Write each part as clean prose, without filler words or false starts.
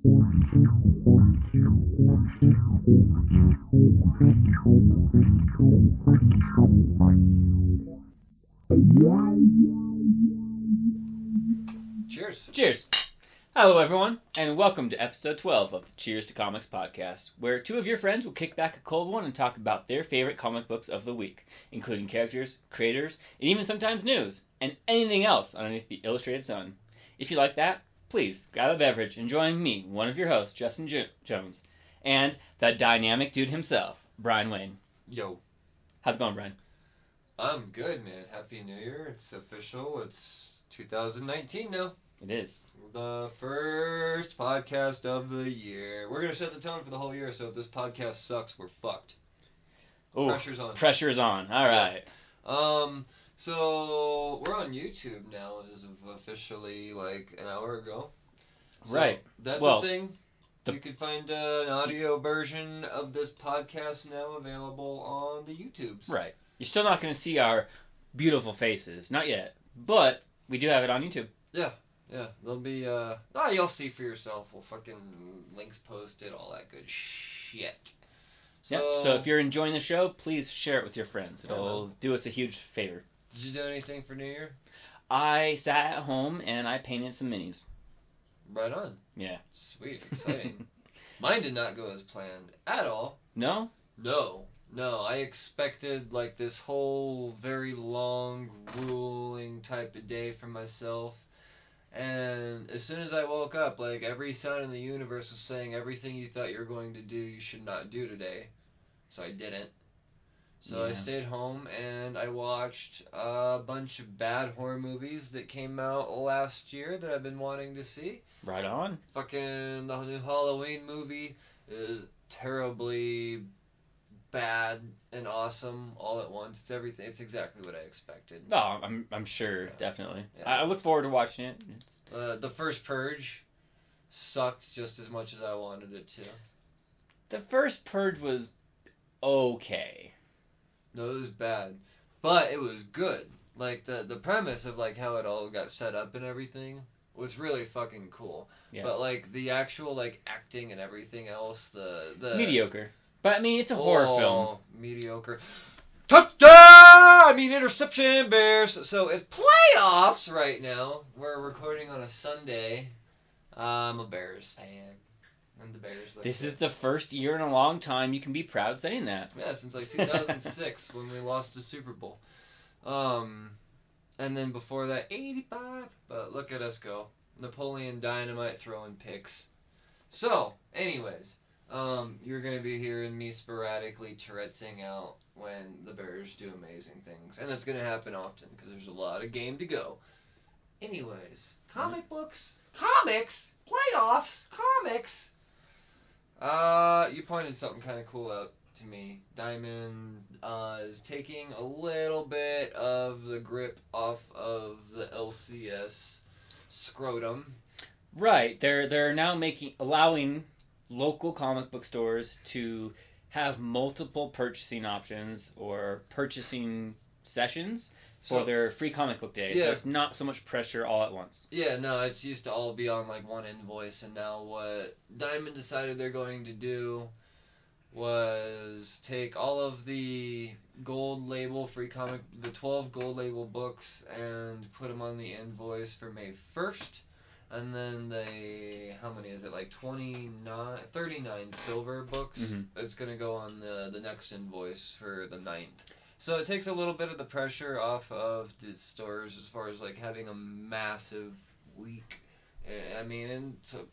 Cheers. Cheers. Hello, everyone, and welcome to episode 12 of the Cheers to Comics podcast, where two of your friends will kick back a cold one and talk about their favorite comic books of the week, including characters, creators, and even sometimes news, and anything else underneath the illustrated sun. If you like that, please grab a beverage and join me, one of your hosts, Justin Jones, and the dynamic dude himself, Brian Wayne. Yo. How's it going, Brian? I'm good, man. Happy New Year. It's official. It's 2019 now. It is. The first podcast of the year. We're going to set the tone for the whole year, so if this podcast sucks, we're fucked. Ooh, pressure's on. Pressure's on. All right. So we're on YouTube now as of officially like an hour ago. So right. That's well, a thing. You could find an audio version of this podcast now available on the YouTubes. Right. You're still not going to see our beautiful faces. Not yet. But we do have it on YouTube. Yeah. Yeah, there'll be, you'll see for yourself. We'll fucking links posted, all that good shit. So if you're enjoying the show, please share it with your friends. It'll do us a huge favor. Did you do anything for New Year? I sat at home and I painted some minis. Right on. Yeah. Sweet, exciting. Mine did not go as planned at all. No? No, I expected like this whole very long, grueling type of day for myself. And as soon as I woke up, like, every sound in the universe was saying everything you thought you were going to do, you should not do today. So I didn't. So I stayed home and I watched a bunch of bad horror movies that came out last year that I've been wanting to see. Right on. Fucking the new Halloween movie is terribly bad and awesome all at once. It's everything. It's exactly what I expected. No, I'm sure, definitely. Yeah. I look forward to watching it. The first Purge sucked just as much as I wanted it to. The first Purge was okay. No, it was bad, but it was good. Like the premise of like how it all got set up and everything was really fucking cool. Yeah. But like the actual like acting and everything else, the mediocre. But I mean, it's a horror film. Mediocre. Touchdown! I mean, interception, Bears. So it's playoffs right now. We're recording on a Sunday. I'm a Bears fan. And the Bears. This is the first year in a long time you can be proud saying that. Yeah, since like 2006 when we lost the Super Bowl. And then before that, 85. But look at us go. Napoleon Dynamite throwing picks. So, anyways. You're going to be hearing me sporadically Tourette'sing out when the Bears do amazing things. And that's going to happen often because there's a lot of game to go. Anyways, comic books, comics, playoffs, comics. You pointed something kind of cool out to me. Diamond is taking a little bit of the grip off of the LCS scrotum. Right. They're now allowing local comic book stores to have multiple purchasing options or purchasing sessions for their free comic book day. Yeah. So it's not so much pressure all at once. Yeah, no, it's used to all be on like one invoice, and now what Diamond decided they're going to do was take all of the gold label free comic, the 12 gold label books, and put them on the invoice for May 1st. And then how many is it, like 39 silver books? Mm-hmm. It's going to go on the next invoice for the 9th. So it takes a little bit of the pressure off of the stores as far as like having a massive week. I mean, and so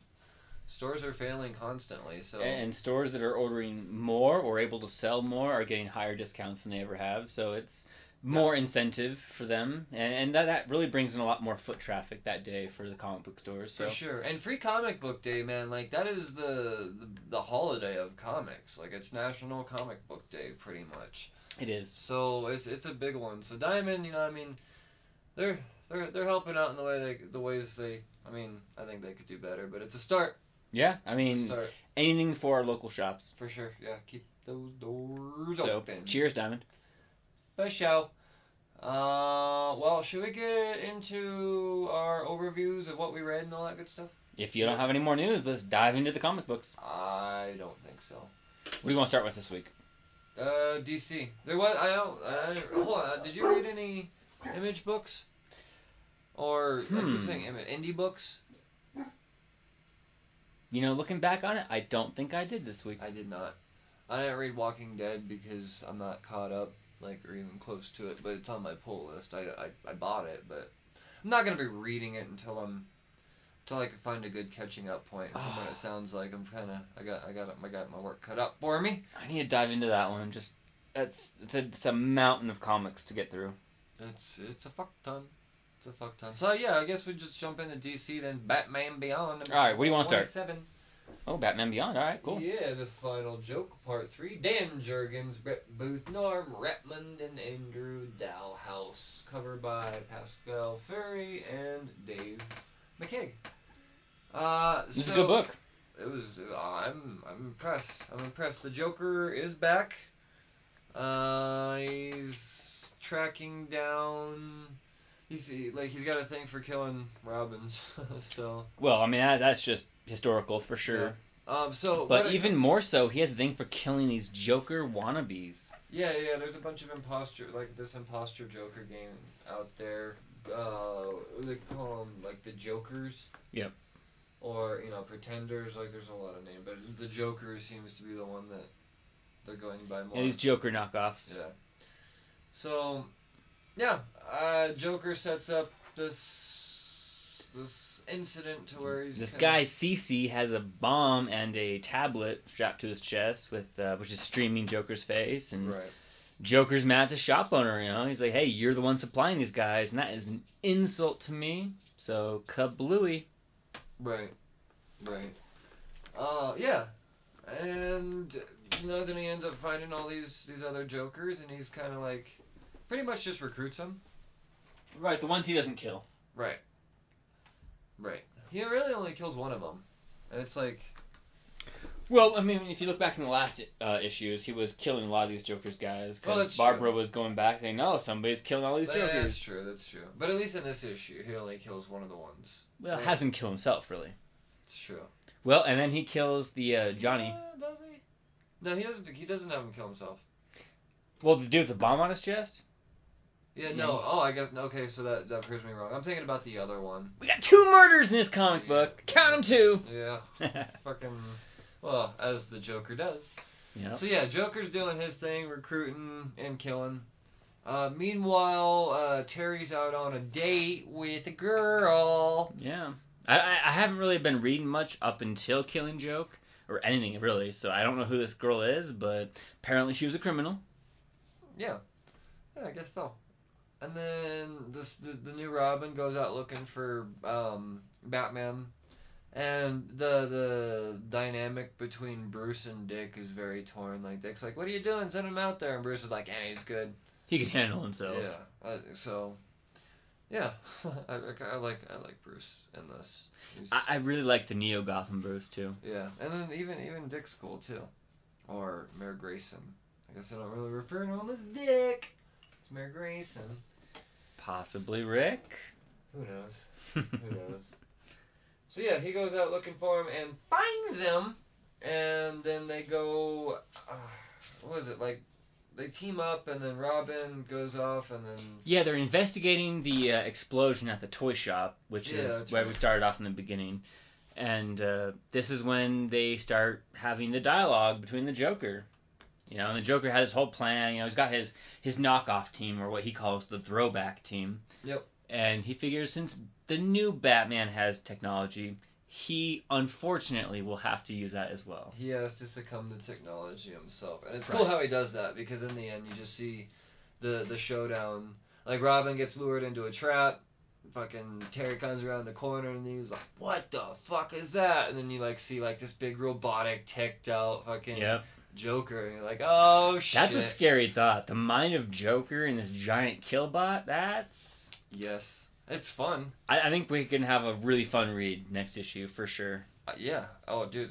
stores are failing constantly. So and stores that are ordering more or able to sell more are getting higher discounts than they ever have. So it's more incentive for them, and that really brings in a lot more foot traffic that day for the comic book stores. So. For sure. And free comic book day, man, like that is the holiday of comics. Like it's National Comic Book Day pretty much. It is. So it's a big one. So Diamond, I mean, they're helping out in the ways they. I mean, I think they could do better, but it's a start. Yeah, I mean, anything for our local shops. For sure. Yeah, keep those doors open. open. Cheers, Diamond. For show. Well, should we get into our overviews of what we read and all that good stuff? If you don't have any more news, let's dive into the comic books. I don't think so. What do you want to start with this week? DC. There was. I don't. Hold on. Did you read any Image books? Or I keep saying indie books? You know, looking back on it, I don't think I did this week. I did not. I didn't read Walking Dead because I'm not caught up, like, or even close to it. But it's on my pull list. I bought it, but I'm not gonna be reading it until I can find a good catching up point. From what it sounds like, I got my work cut up for me. I need to dive into that one. Just it's a mountain of comics to get through. It's a fuck ton. It's a fuck ton. So yeah, I guess we just jump into DC then. Batman Beyond. All right, what do you want to start? 27. Oh, Batman Beyond. All right, cool. Yeah, the final joke, part 3. Dan Jurgens, Brett Booth, Norm Retmund, and Andrew Dalhouse. Covered by Pascal Ferry and Dave McKeag. This is a good book. It was. I'm impressed. I'm impressed. The Joker is back. He's tracking down. He's got a thing for killing Robins. So. Well, I mean that's just historical for sure. Yeah. But even more so, he has a thing for killing these Joker wannabes. Yeah. There's a bunch of this imposter Joker game out there. They call them like the Jokers. Yep. Or pretenders. Like there's a lot of names, but the Joker seems to be the one that they're going by more. Yeah, these Joker knockoffs. Yeah. So. Yeah, Joker sets up this incident to where he's... This guy, Cece, has a bomb and a tablet strapped to his chest, with which is streaming Joker's face, and right. Joker's mad at the shop owner, He's like, hey, you're the one supplying these guys, and that is an insult to me, so kablooey. Right. Yeah. And, then he ends up finding all these other Jokers, and he's kind of like... Pretty much just recruits them. Right, the ones he doesn't kill. Right. He really only kills one of them. And it's like... Well, I mean, if you look back in the last issues, he was killing a lot of these Joker's guys. Because Barbara was going back saying, no, somebody's killing all these Jokers. That's true. But at least in this issue, he only kills one of the ones. Well, has him kill himself, really. It's true. Well, and then he kills the Johnny. Does he? No, he doesn't have him kill himself. Well, the dude with the bomb on his chest? Yeah, no. Oh, I guess. Okay, so that proves me wrong. I'm thinking about the other one. We got 2 murders in this comic book. Count them 2. Yeah. Fucking. Well, as the Joker does. Yeah. So yeah, Joker's doing his thing, recruiting and killing. Meanwhile, Terry's out on a date with a girl. Yeah. I haven't really been reading much up until Killing Joke, or anything really, so I don't know who this girl is, but apparently she was a criminal. Yeah, I guess so. And then the new Robin goes out looking for Batman, and the dynamic between Bruce and Dick is very torn. Like Dick's like, "What are you doing? Send him out there." And Bruce is like, he's good. He can handle himself. Yeah. Yeah, I like Bruce in this. I really like the Neo Gotham Bruce too. Yeah, and then even Dick's cool too, or Mayor Grayson. I guess I don't really refer to him as Dick. It's Mayor Grayson. Possibly Rick. Who knows? So yeah, he goes out looking for him and finds them, and then they go. What is it like? They team up, and then Robin goes off, and then... Yeah, they're investigating the explosion at the toy shop, which is where we started off in the beginning. And this is when they start having the dialogue between the Joker. And the Joker has his whole plan. He's got his knockoff team, or what he calls the throwback team. Yep. And he figures since the new Batman has technology, he unfortunately will have to use that as well. He has to succumb to technology himself. And it's cool how he does that, because in the end you just see the showdown. Like Robin gets lured into a trap, fucking Terry comes around the corner and he's like, what the fuck is that? And then you see this big robotic ticked out fucking Joker, and you're like, oh shit. That's a scary thought. The mind of Joker and this giant killbot, that's... Yes. It's fun. I think we can have a really fun read next issue for sure. Yeah. Oh, dude.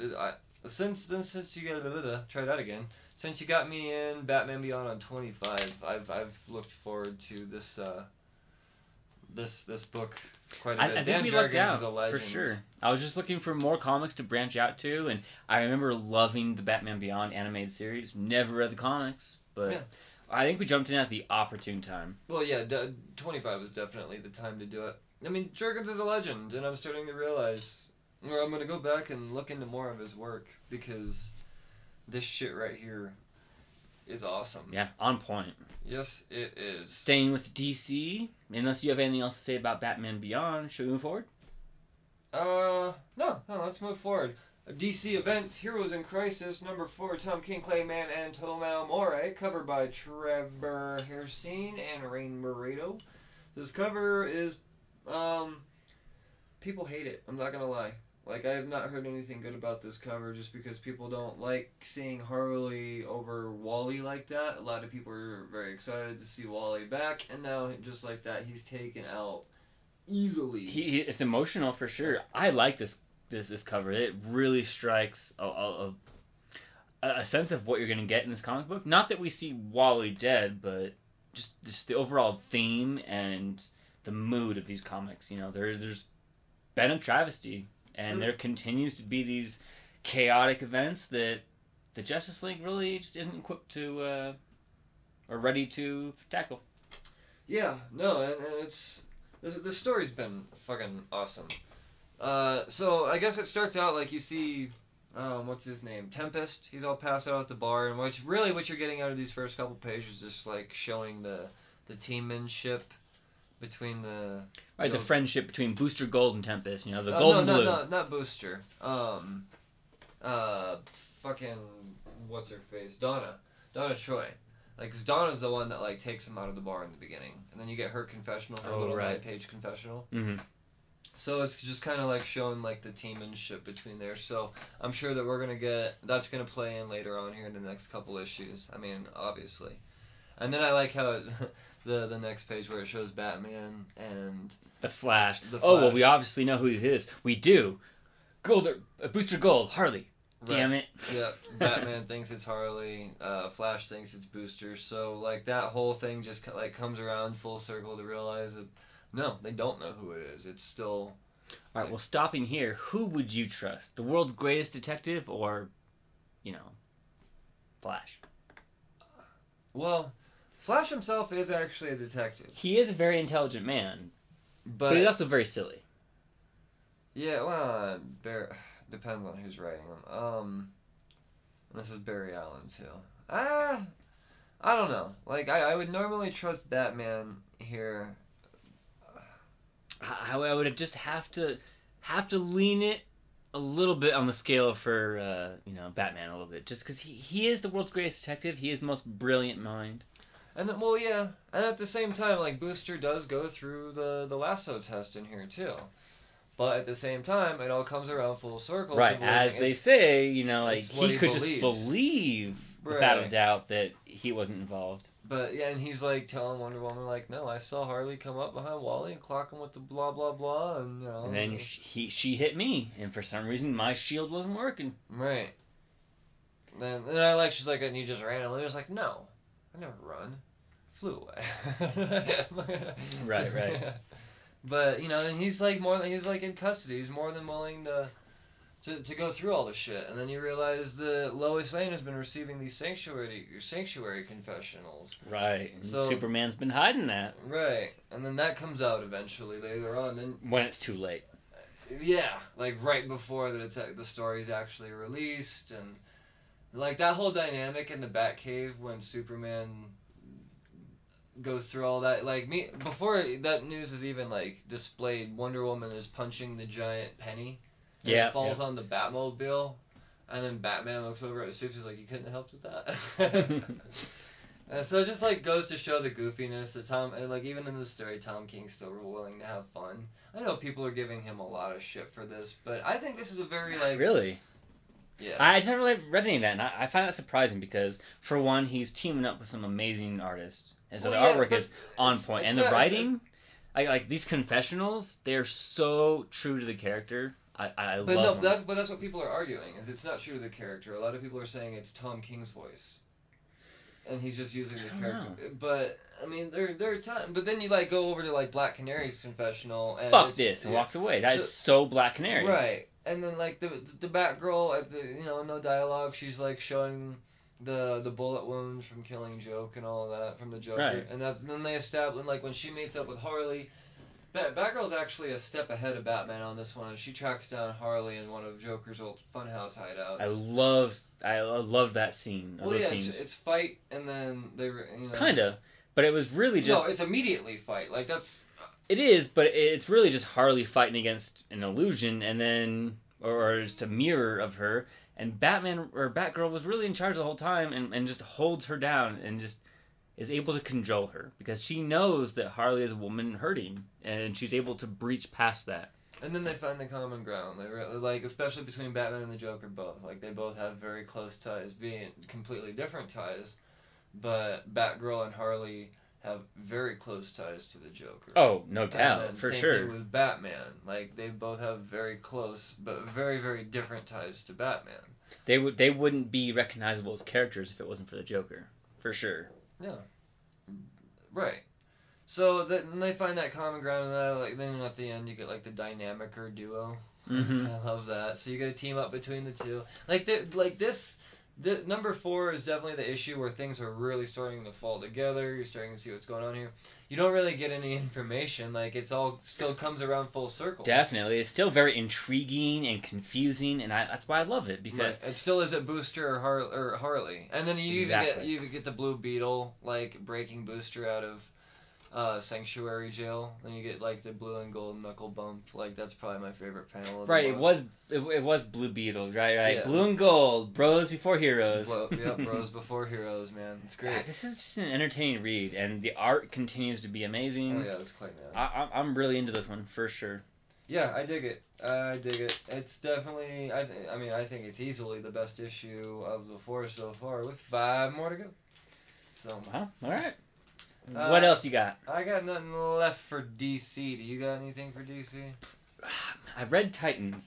Since you gotta try that again. since you got me in Batman Beyond on 25, I've looked forward to this book quite a bit. I think we lucked out, is a legend. for sure. I was just looking for more comics to branch out to, and I remember loving the Batman Beyond animated series. Never read the comics, but yeah. I think we jumped in at the opportune time. Well, yeah, 25 was definitely the time to do it. I mean, Jurgens is a legend, and I'm starting to realize, or I'm going to go back and look into more of his work, because this shit right here is awesome. Yeah, on point. Yes, it is. Staying with DC, unless you have anything else to say about Batman Beyond, should we move forward? No, let's move forward. DC Events, Heroes in Crisis, number 4, Tom King, Clayman, and Tomeu More, covered by Trevor Hairsine and Rain Morado. This cover is, people hate it, I'm not gonna lie. Like, I have not heard anything good about this cover just because people don't like seeing Harley over Wally like that. A lot of people are very excited to see Wally back, and now, just like that, he's taken out easily. It's emotional for sure. I like this cover. It really strikes a sense of what you're going to get in this comic book. Not that we see Wally dead, but just the overall theme and the mood of these comics. You know, there's been a travesty, and there continues to be these chaotic events that the Justice League really just isn't equipped to or ready to tackle. Yeah, no, and the story's been fucking awesome. So I guess it starts out like you see, what's his name, Tempest. He's all passed out at the bar, and what you're getting out of these first couple pages is just like showing the teammanship between the the friendship between Booster Gold and Tempest. You know, the gold and blue. No, not Booster. Fucking what's her face, Donna Troy. Like, 'cause Donna's the one that like takes him out of the bar in the beginning, and then you get her confessional, her little 9-page confessional. Mm-hmm. So it's just kind of like showing like the teammanship between there. So I'm sure that that's gonna play in later on here in the next couple issues. I mean, obviously. And then I like how the next page where it shows Batman and the Flash. Oh well, we obviously know who he is. We do. Booster Gold, Harley. Right. Damn it. Yeah, Batman thinks it's Harley. Flash thinks it's Booster. So like that whole thing just like comes around full circle to realize that. No, they don't know who it is. It's still... Alright, well, stopping here, who would you trust? The world's greatest detective or, Flash? Well, Flash himself is actually a detective. He is a very intelligent man, but he's also very silly. Yeah, well, depends on who's writing him. This is Barry Allen, too. I don't know. Like, I would normally trust Batman here... I would just have to lean it a little bit on the scale for Batman a little bit, just because he is the world's greatest detective. He is the most brilliant mind. And well, yeah, and at the same time, like Booster does go through the lasso test in here too, but at the same time, it all comes around full circle. Right, as they say, he could just believe without a doubt that he wasn't involved. But yeah, and he's like telling Wonder Woman, like, no, I saw Harley come up behind Wally and clock him with the blah blah blah, and And then she hit me, and for some reason my shield wasn't working. Right. Then I like she's like, and you just ran, and he was like, no, I never run, flew away. Right. But and he's like in custody. He's more than willing to go through all the shit, and then you realize that Lois Lane has been receiving these sanctuary confessionals. Right. So Superman's been hiding that. Right, and then that comes out eventually later on. Then when it's too late. Yeah, like right before the story's actually released, and like that whole dynamic in the Batcave when Superman goes through all that. Like before that news is even like displayed, Wonder Woman is punching the giant penny. And it falls on the Batmobile, and then Batman looks over at his suit. He's like, "You couldn't have helped with that." And so it just like goes to show the goofiness that and like even in the story, Tom King's still willing to have fun. I know people are giving him a lot of shit for this, but I think this is a very like really. Yeah. I just never really read any of that, and I find that surprising because for one, he's teaming up with some amazing artists, and so the artwork is on point, and the writing, like these confessionals, they're so true to the character. I love them. That's what people are arguing, is it's not true to the character. A lot of people are saying it's Tom King's voice. and he's just using the I don't character. know. But I mean, there are times. But then you like go over to like Black Canary's confessional and Fuck this, and walks away. That's so Black Canary. Right, and then like the Batgirl at the no dialogue. She's like showing the bullet wounds from killing Joke and all of that from the Joker, Right. and then they establish like when she meets up with Harley. Batgirl's actually a step ahead of Batman on this one. She tracks down Harley in one of Joker's old funhouse hideouts. I love that scene. Well, yeah, it's fight, and then they kinda, but it was really just no, it's immediately fight. Like that's it is, but it's really just Harley fighting against an illusion, and then or just a mirror of her, and Batman or Batgirl was really in charge the whole time, and just holds her down and just is able to cajole her because she knows that Harley is a woman hurting, and she's able to breach past that. And then they find the common ground. They really, like, especially between Batman and the Joker, both. Like, they both have very close ties, being completely different ties. But Batgirl and Harley have very close ties to the Joker. Oh, no doubt, and for same sure. Thing with Batman. Like, they both have very close, but very, very different ties to Batman. They wouldn't be recognizable as characters if it wasn't for the Joker, for sure. Yeah. Right. So then they find that common ground, and like then at the end you get like the dynamicer duo. Mm-hmm. I love that. So you get a team up between the two. Like this. The number 4 is definitely the issue where things are really starting to fall together. You're starting to see what's going on here. You don't really get any information. Like it's all still comes around full circle. Definitely, it's still very intriguing and confusing, and that's why I love it because right. It still is a Booster or Harley, and then you even get the Blue Beetle like breaking Booster out of Sanctuary Jail. Then you get like the blue and gold knuckle bump. Like that's probably my favorite panel. Of right, the month. it was Blue Beetle, right? Yeah. Blue and gold, bros before heroes. Bros before heroes, man. It's great. Yeah, this is just an entertaining read, and the art continues to be amazing. Oh yeah, it's quite nice. I'm really into this one for sure. Yeah, I dig it. It's definitely. I think it's easily the best issue of the 4 so far, with 5 more to go. So. Wow. All right. What else you got? I got nothing left for DC. Do you got anything for DC? I read Titans,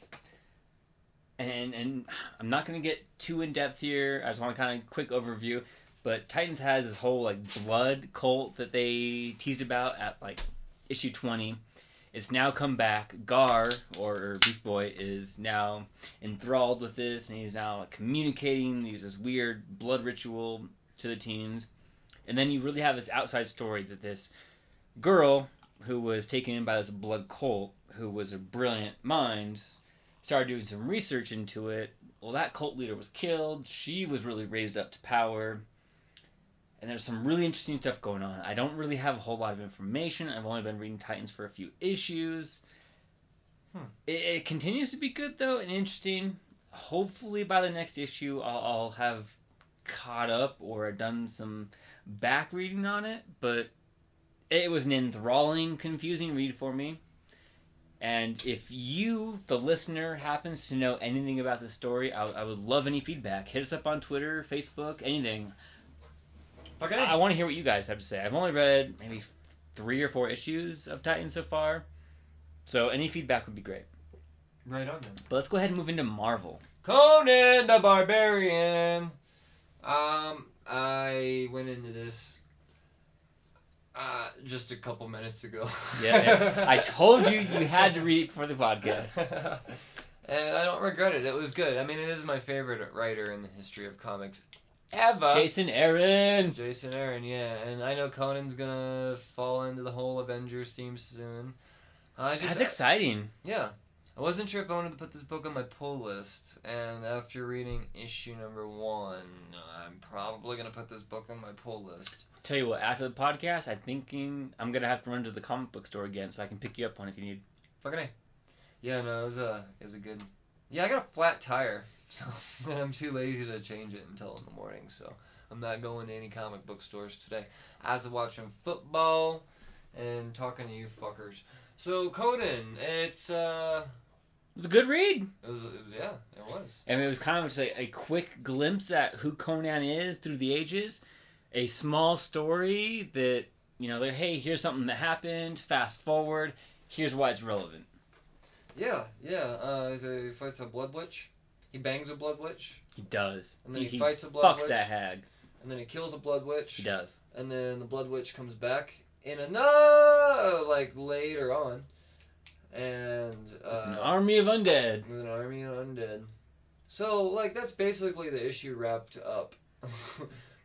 and I'm not going to get too in depth here. I just want to kind of quick overview. But Titans has this whole like blood cult that they teased about at like issue 20. It's now come back. Gar, or Beast Boy, is now enthralled with this, and he's now like, communicating this weird blood ritual to the teens. And then you really have this outside story that this girl who was taken in by this blood cult, who was a brilliant mind, started doing some research into it. Well, that cult leader was killed. She was really raised up to power. And there's some really interesting stuff going on. I don't really have a whole lot of information. I've only been reading Titans for a few issues. It continues to be good, though, and interesting. Hopefully by the next issue I'll have caught up or done some back reading on it, but it was an enthralling, confusing read for me. And if you, the listener, happens to know anything about the story, I would love any feedback. Hit us up on Twitter, Facebook, anything. Okay. I want to hear what you guys have to say. I've only read maybe 3 or 4 issues of Titans so far, so any feedback would be great. Right on then. But let's go ahead and move into Marvel. Conan the Barbarian. I went into this just a couple minutes ago. Yeah, I told you had to read it for the podcast. And I don't regret it. It was good. I mean, it is my favorite writer in the history of comics ever. Jason Aaron, yeah. And I know Conan's gonna fall into the whole Avengers theme soon. That's exciting. Yeah. I wasn't sure if I wanted to put this book on my pull list, and after reading issue number 1, I'm probably going to put this book on my pull list. Tell you what, after the podcast, I'm thinking I'm going to have to run to the comic book store again so I can pick you up on it if you need. Fucking A. Yeah, no, it was a good... Yeah, I got a flat tire, so I'm too lazy to change it until in the morning, so I'm not going to any comic book stores today. I was watching football and talking to you fuckers. So, Conan, it's... It was a good read. It was. And it was kind of just a quick glimpse at who Conan is through the ages. A small story that, hey, here's something that happened, fast forward, here's why it's relevant. Yeah. He fights a blood witch. He bangs a blood witch. He does. And then he fights a blood witch. Fucks that hag. and then he kills a Blood Witch. He does. And then the Blood Witch comes back in later on. And an army of undead. With an army of undead. So, like, that's basically the issue wrapped up.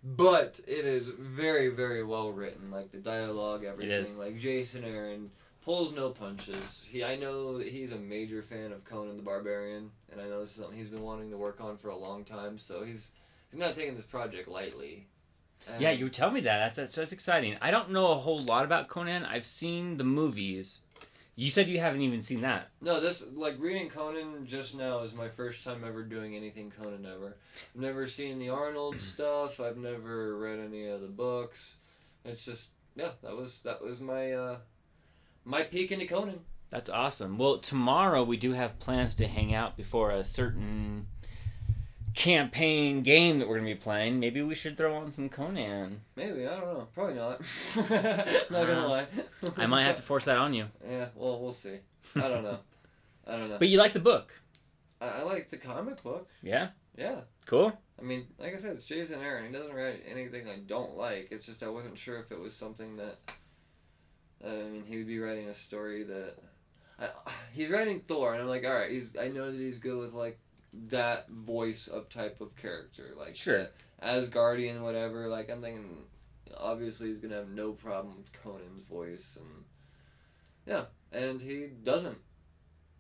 But it is very, very well written. Like, the dialogue, everything. It is. Like, Jason Aaron pulls no punches. I know that he's a major fan of Conan the Barbarian, and I know this is something he's been wanting to work on for a long time, so he's not taking this project lightly. And yeah, you were telling me that. That's exciting. I don't know a whole lot about Conan. I've seen the movies. You said you haven't even seen that. No, reading Conan just now is my first time ever doing anything Conan ever. I've never seen the Arnold stuff. I've never read any of the books. It's just, that was my peek into Conan. That's awesome. Well, tomorrow we do have plans to hang out before a certain campaign game that we're going to be playing. Maybe we should throw on some Conan. Maybe, I don't know. Probably not. Not gonna lie. I might have to force that on you. Yeah, well, we'll see. I don't know. But you like the book? I like the comic book. Yeah? Yeah. Cool. I mean, like I said, it's Jason Aaron. He doesn't write anything I don't like. It's just I wasn't sure if it was something that... he would be writing a story that... he's writing Thor, and I'm like, alright, I know that he's good with, like, that voice of type of character, like sure, Asgardian, whatever. Like, I'm thinking, obviously he's gonna have no problem with Conan's voice, and he doesn't.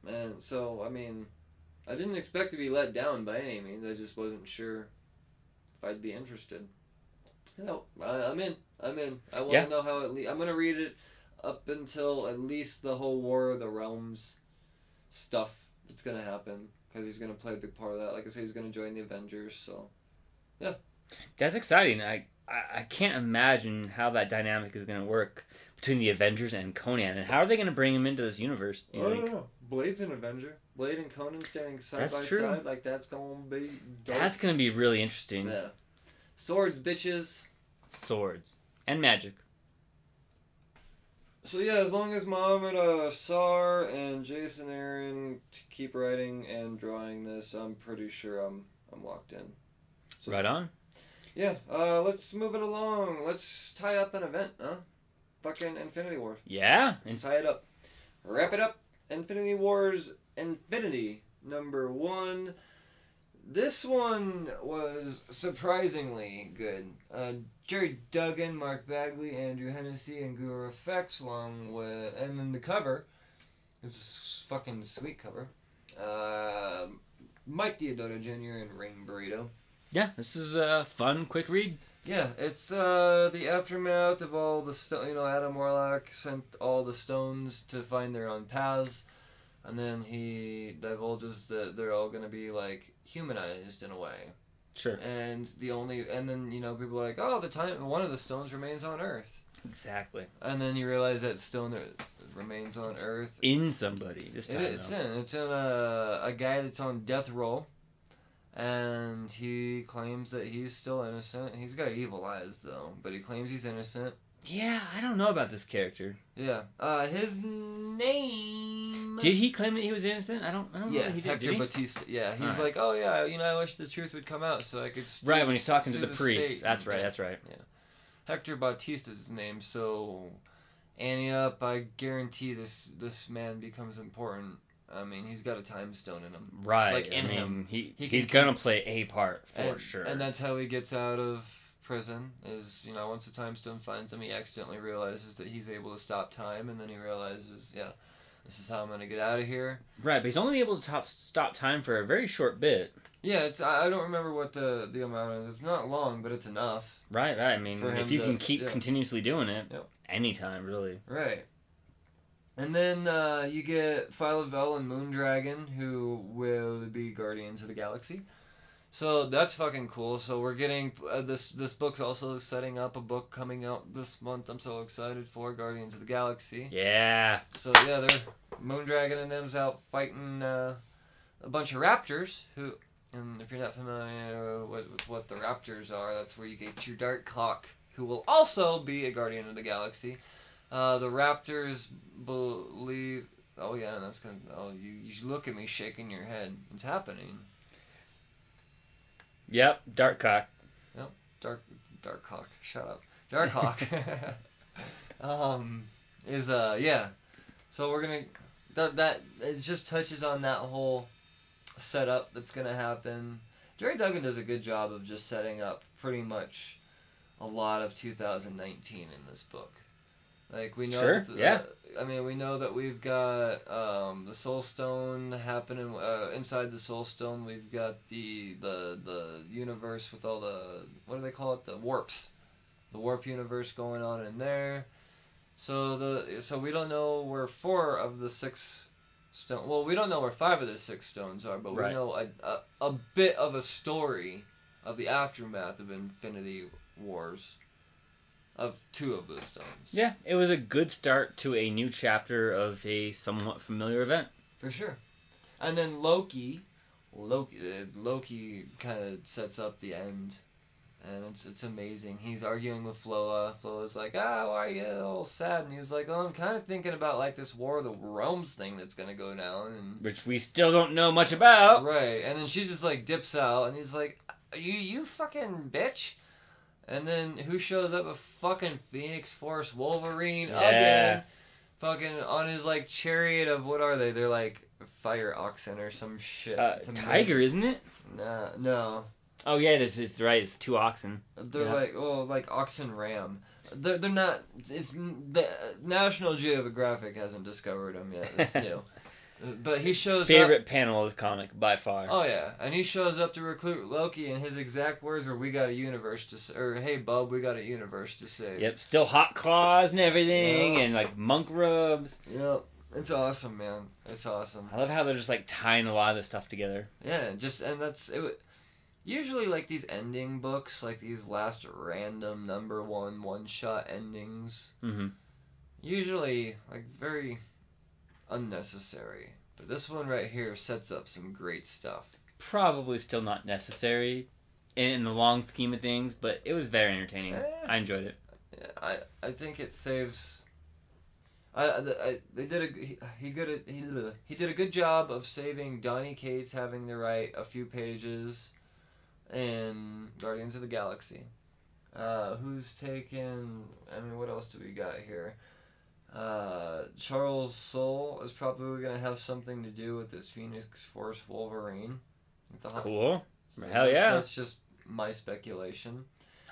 And so, I mean, I didn't expect to be let down by any means. I just wasn't sure if I'd be interested. I'm in. I want to know how I'm gonna read it up until at least the whole War of the Realms stuff that's gonna happen. Because he's going to play a big part of that. Like I said, he's going to join the Avengers, so... Yeah. That's exciting. I can't imagine how that dynamic is going to work between the Avengers and Conan. And how are they going to bring him into this universe, do you think? I don't know. Blade's an Avenger. Blade and Conan standing side by true. side. Like, that's going to be dope. That's going to be really interesting. Yeah. Swords, bitches. Swords. And magic. So yeah, as long as Mohamed Assar and Jason Aaron keep writing and drawing this, I'm pretty sure I'm locked in. So, right on. Yeah, let's move it along. Let's tie up an event, huh? Fucking Infinity War. Yeah. Tie it up. Wrap it up. Infinity Wars Infinity #1. This one was surprisingly good. Jerry Duggan, Mark Bagley, Andrew Hennessy, and Guru Effects, along with... And then the cover. This is a fucking sweet cover. Mike Deodato Jr. and Rain Burrito. Yeah, this is a fun, quick read. Yeah, it's the aftermath of all the... Adam Warlock sent all the stones to find their own paths. And then he divulges that they're all going to be, like, humanized in a way. Sure. And then, people are like, oh, one of the stones remains on Earth. Exactly. And then you realize that stone that remains on Earth. In somebody this time. It's in a guy that's on death row. And he claims that he's still innocent. He's got evil eyes, though. But he claims he's innocent. Yeah, I don't know about this character. Yeah. His name... Did he claim that he was innocent? I don't know that he did. Hector did he? Batista. Yeah, he's right. like, oh yeah, I wish the truth would come out so I could... Right, when he's talking to the priest. State. That's right. Yeah. Hector Bautista's his name, so... Annie up, I guarantee this man becomes important. I mean, he's got a time stone in him. Right. Like, in him. He's gonna play a part, for sure. And that's how he gets out of prison, is, once the time stone finds him, he accidentally realizes that he's able to stop time, and then he realizes, this is how I'm gonna get out of here. Right, but he's only able to stop time for a very short bit. Yeah, I don't remember what the amount is. It's not long, but it's enough. Right. I mean, if you can keep continuously doing it, anytime, really. Right. And then you get Phyla-Vell and Moondragon, who will be Guardians of the Galaxy. So that's fucking cool. So we're getting this book's also setting up a book coming out this month. I'm so excited for Guardians of the Galaxy. Yeah. So yeah, Moondragon and them's out fighting a bunch of raptors. And if you're not familiar with what the raptors are, that's where you get your Darkhawk, who will also be a Guardian of the Galaxy. The raptors believe. Oh yeah, that's gonna. Oh, you look at me shaking your head. It's happening. Yep, Darkhawk. Yep, Darkhawk. Shut up. Darkhawk. Yeah. So we're gonna that it just touches on that whole setup that's gonna happen. Jerry Duggan does a good job of just setting up pretty much a lot of 2019 in this book. Like we know, Sure, yeah. I mean, we know that we've got the Soul Stone happening inside the Soul Stone. We've got the universe with all the, what do they call it? The warps, the warp universe going on in there. So we don't know where 4 of the 6 stone. Well, we don't know where 5 of the 6 stones are, but we know a bit of a story of the aftermath of Infinity Wars. Of 2 of those stones. Yeah, it was a good start to a new chapter of a somewhat familiar event. For sure. And then Loki kind of sets up the end, and it's amazing. He's arguing with Floa. Floa's like, why are you all sad? And he's like, oh, I'm kind of thinking about like this War of the Realms thing that's gonna go down, and which we still don't know much about. Right. And then she just like dips out, and he's like, you fucking bitch. And then who shows up? A fucking Phoenix Force Wolverine again. Fucking on his like chariot of, what are they? They're like fire oxen or some shit. Tiger, isn't it? No. Oh yeah, this is right. It's 2 oxen. They're like oxen ram. They're not. It's the National Geographic hasn't discovered them yet. It's new. But he shows favorite panel of the comic by far. Oh yeah, and he shows up to recruit Loki, and his exact words were, "We got a universe to or hey bub, we got a universe to save." Yep, still hot claws and everything, and like monk rubs. Yep, it's awesome, man. It's awesome. I love how they're just like tying a lot of this stuff together. Yeah, and that's it. Usually, like these ending books, like these last random number one shot endings. Mm-hmm. Usually, like very unnecessary, but this one right here sets up some great stuff. Probably still not necessary in the long scheme of things, but it was very entertaining. I enjoyed it. Yeah, I think it saves. He did a good job of saving Donny Cates having to write a few pages in Guardians of the Galaxy. Who's taken? I mean, what else do we got here? Charles Soule is probably going to have something to do with this Phoenix Force Wolverine. Cool. Hell yeah. That's just my speculation.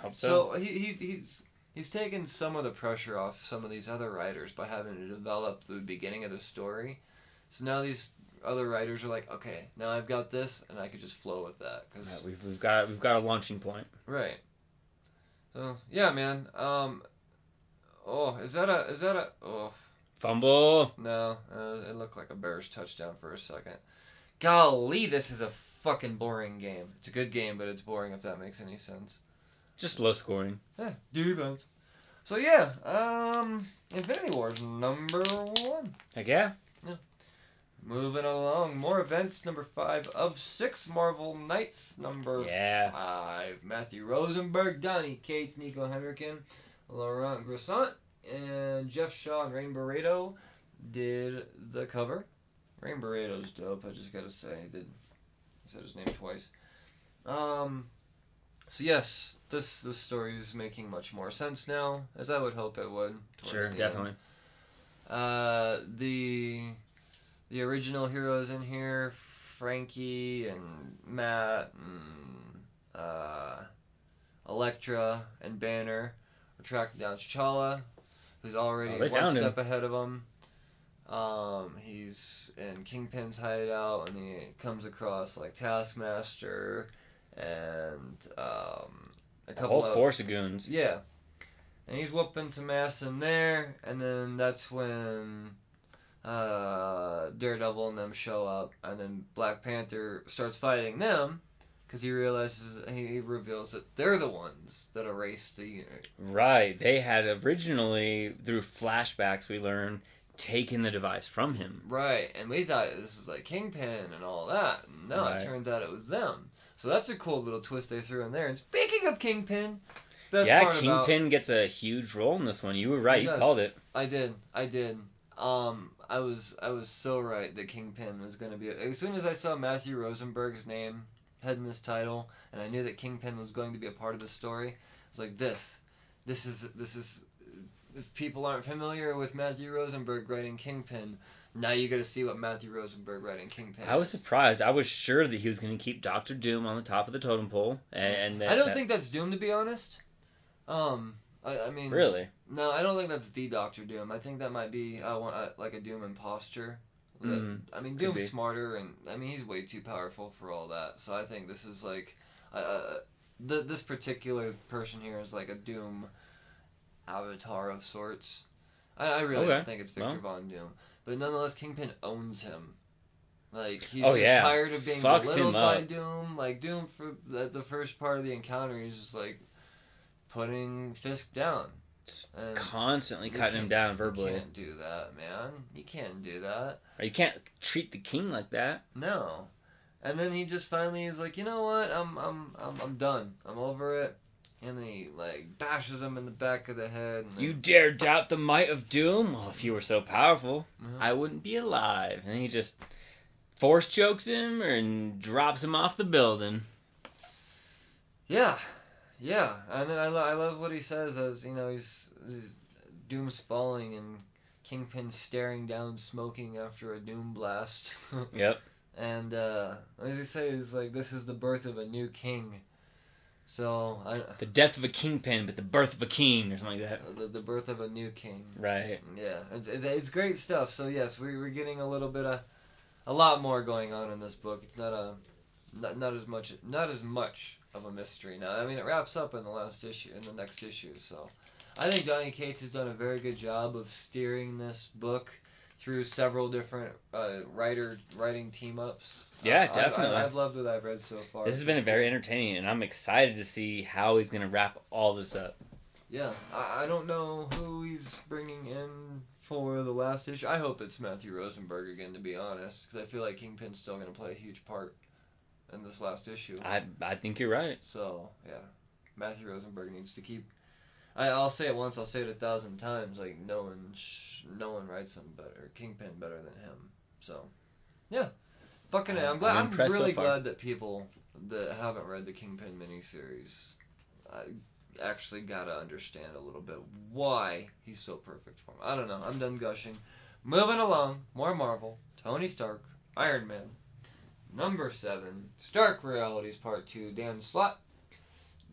Hope so. So he's taken some of the pressure off some of these other writers by having to develop the beginning of the story. So now these other writers are like, okay, now I've got this, and I could just flow with that. Cause we've got a launching point. Right. So yeah, man. Is that a fumble? No, it looked like a Bears touchdown for a second. Golly, this is a fucking boring game. It's a good game, but it's boring, if that makes any sense. Just low scoring. Yeah, defense. So yeah, Infinity Wars number 1. Heck yeah. Yeah. Moving along, more events. Number 5 of 6. Marvel Knights number 5. Matthew Rosenberg, Donny Cates, Nico Henrikin, Laurent Grissant, and Jeff Shaw and Rain Barreto did the cover. Rain Barreto's dope, I just gotta say. He said his name twice. So yes, this story is making much more sense now, as I would hope it would. Sure, definitely. The original heroes in here, Frankie and Matt and Elektra and Banner, are tracking down T'Challa, who's already one step ahead of them. He's in Kingpin's hideout, and he comes across like Taskmaster and a couple whole force of goons. Yeah, and he's whooping some ass in there, and then that's when Daredevil and them show up, and then Black Panther starts fighting them. Because he reveals that they're the ones that erased the unit. Right. They had originally, through flashbacks, we learn, taken the device from him. Right. And we thought this was like Kingpin and all that. And no, it turns out it was them. So that's a cool little twist they threw in there. And speaking of Kingpin, Kingpin gets a huge role in this one. You were right. You called it. I did. I was so right that Kingpin was going to be. As soon as I saw Matthew Rosenberg's name heading this title, and I knew that Kingpin was going to be a part of the story, It's like this is if people aren't familiar with Matthew Rosenberg writing Kingpin, now you got to see what Matthew Rosenberg writing Kingpin. I was surprised. I was sure that he was going to keep Doctor Doom on the top of the totem pole, and I don't think that's Doom, to be honest. I mean, really? No, I don't think that's the Doctor Doom. I think that might be like a Doom imposter. I mean, Doom's smarter, and I mean he's way too powerful for all that. So I think this is like, this particular person here is like a Doom avatar of sorts. I really don't think it's Victor Von Doom, but nonetheless, Kingpin owns him. Like he's tired of being belittled by Doom. Like Doom for the first part of the encounter, he's just like putting Fisk down. And constantly cutting him down verbally. You can't do that, man. You can't do that. Or you can't treat the king like that. No. And then he just finally is like, you know what? I'm done. I'm over it. And then he like bashes him in the back of the head. And you dare doubt the might of Doom? Well, if you were so powerful, I wouldn't be alive. And he just force chokes him and drops him off the building. Yeah. Yeah, and then I love what he says as, you know, he's Doom's falling and Kingpin staring down smoking after a Doom blast. Yep. And as he says, like, this is the birth of a new king. So the death of a kingpin, but the birth of a king, or something like that. The birth of a new king. Right. Yeah, it's great stuff. So yes, we're getting a little bit of a lot more going on in this book. It's not as much of a mystery now. I mean, it wraps up in the next issue. So I think Donny Cates has done a very good job of steering this book through several different writing team-ups. Yeah, definitely. I've loved what I've read so far. This has been very entertaining, and I'm excited to see how he's going to wrap all this up. Yeah, I don't know who he's bringing in for the last issue. I hope it's Matthew Rosenberg again, to be honest, because I feel like Kingpin's still going to play a huge part in this last issue. I think you're right. So, yeah, Matthew Rosenberg needs to keep... I'll say it once, I'll say it 1,000 times, like, no one writes him better, Kingpin better than him. So, yeah. Fucking A. I'm really glad that people that haven't read the Kingpin miniseries actually gotta understand a little bit why he's so perfect for him. I don't know. I'm done gushing. Moving along. More Marvel. Tony Stark. Iron Man. Number 7. Stark Realities Part 2. Dan Slott.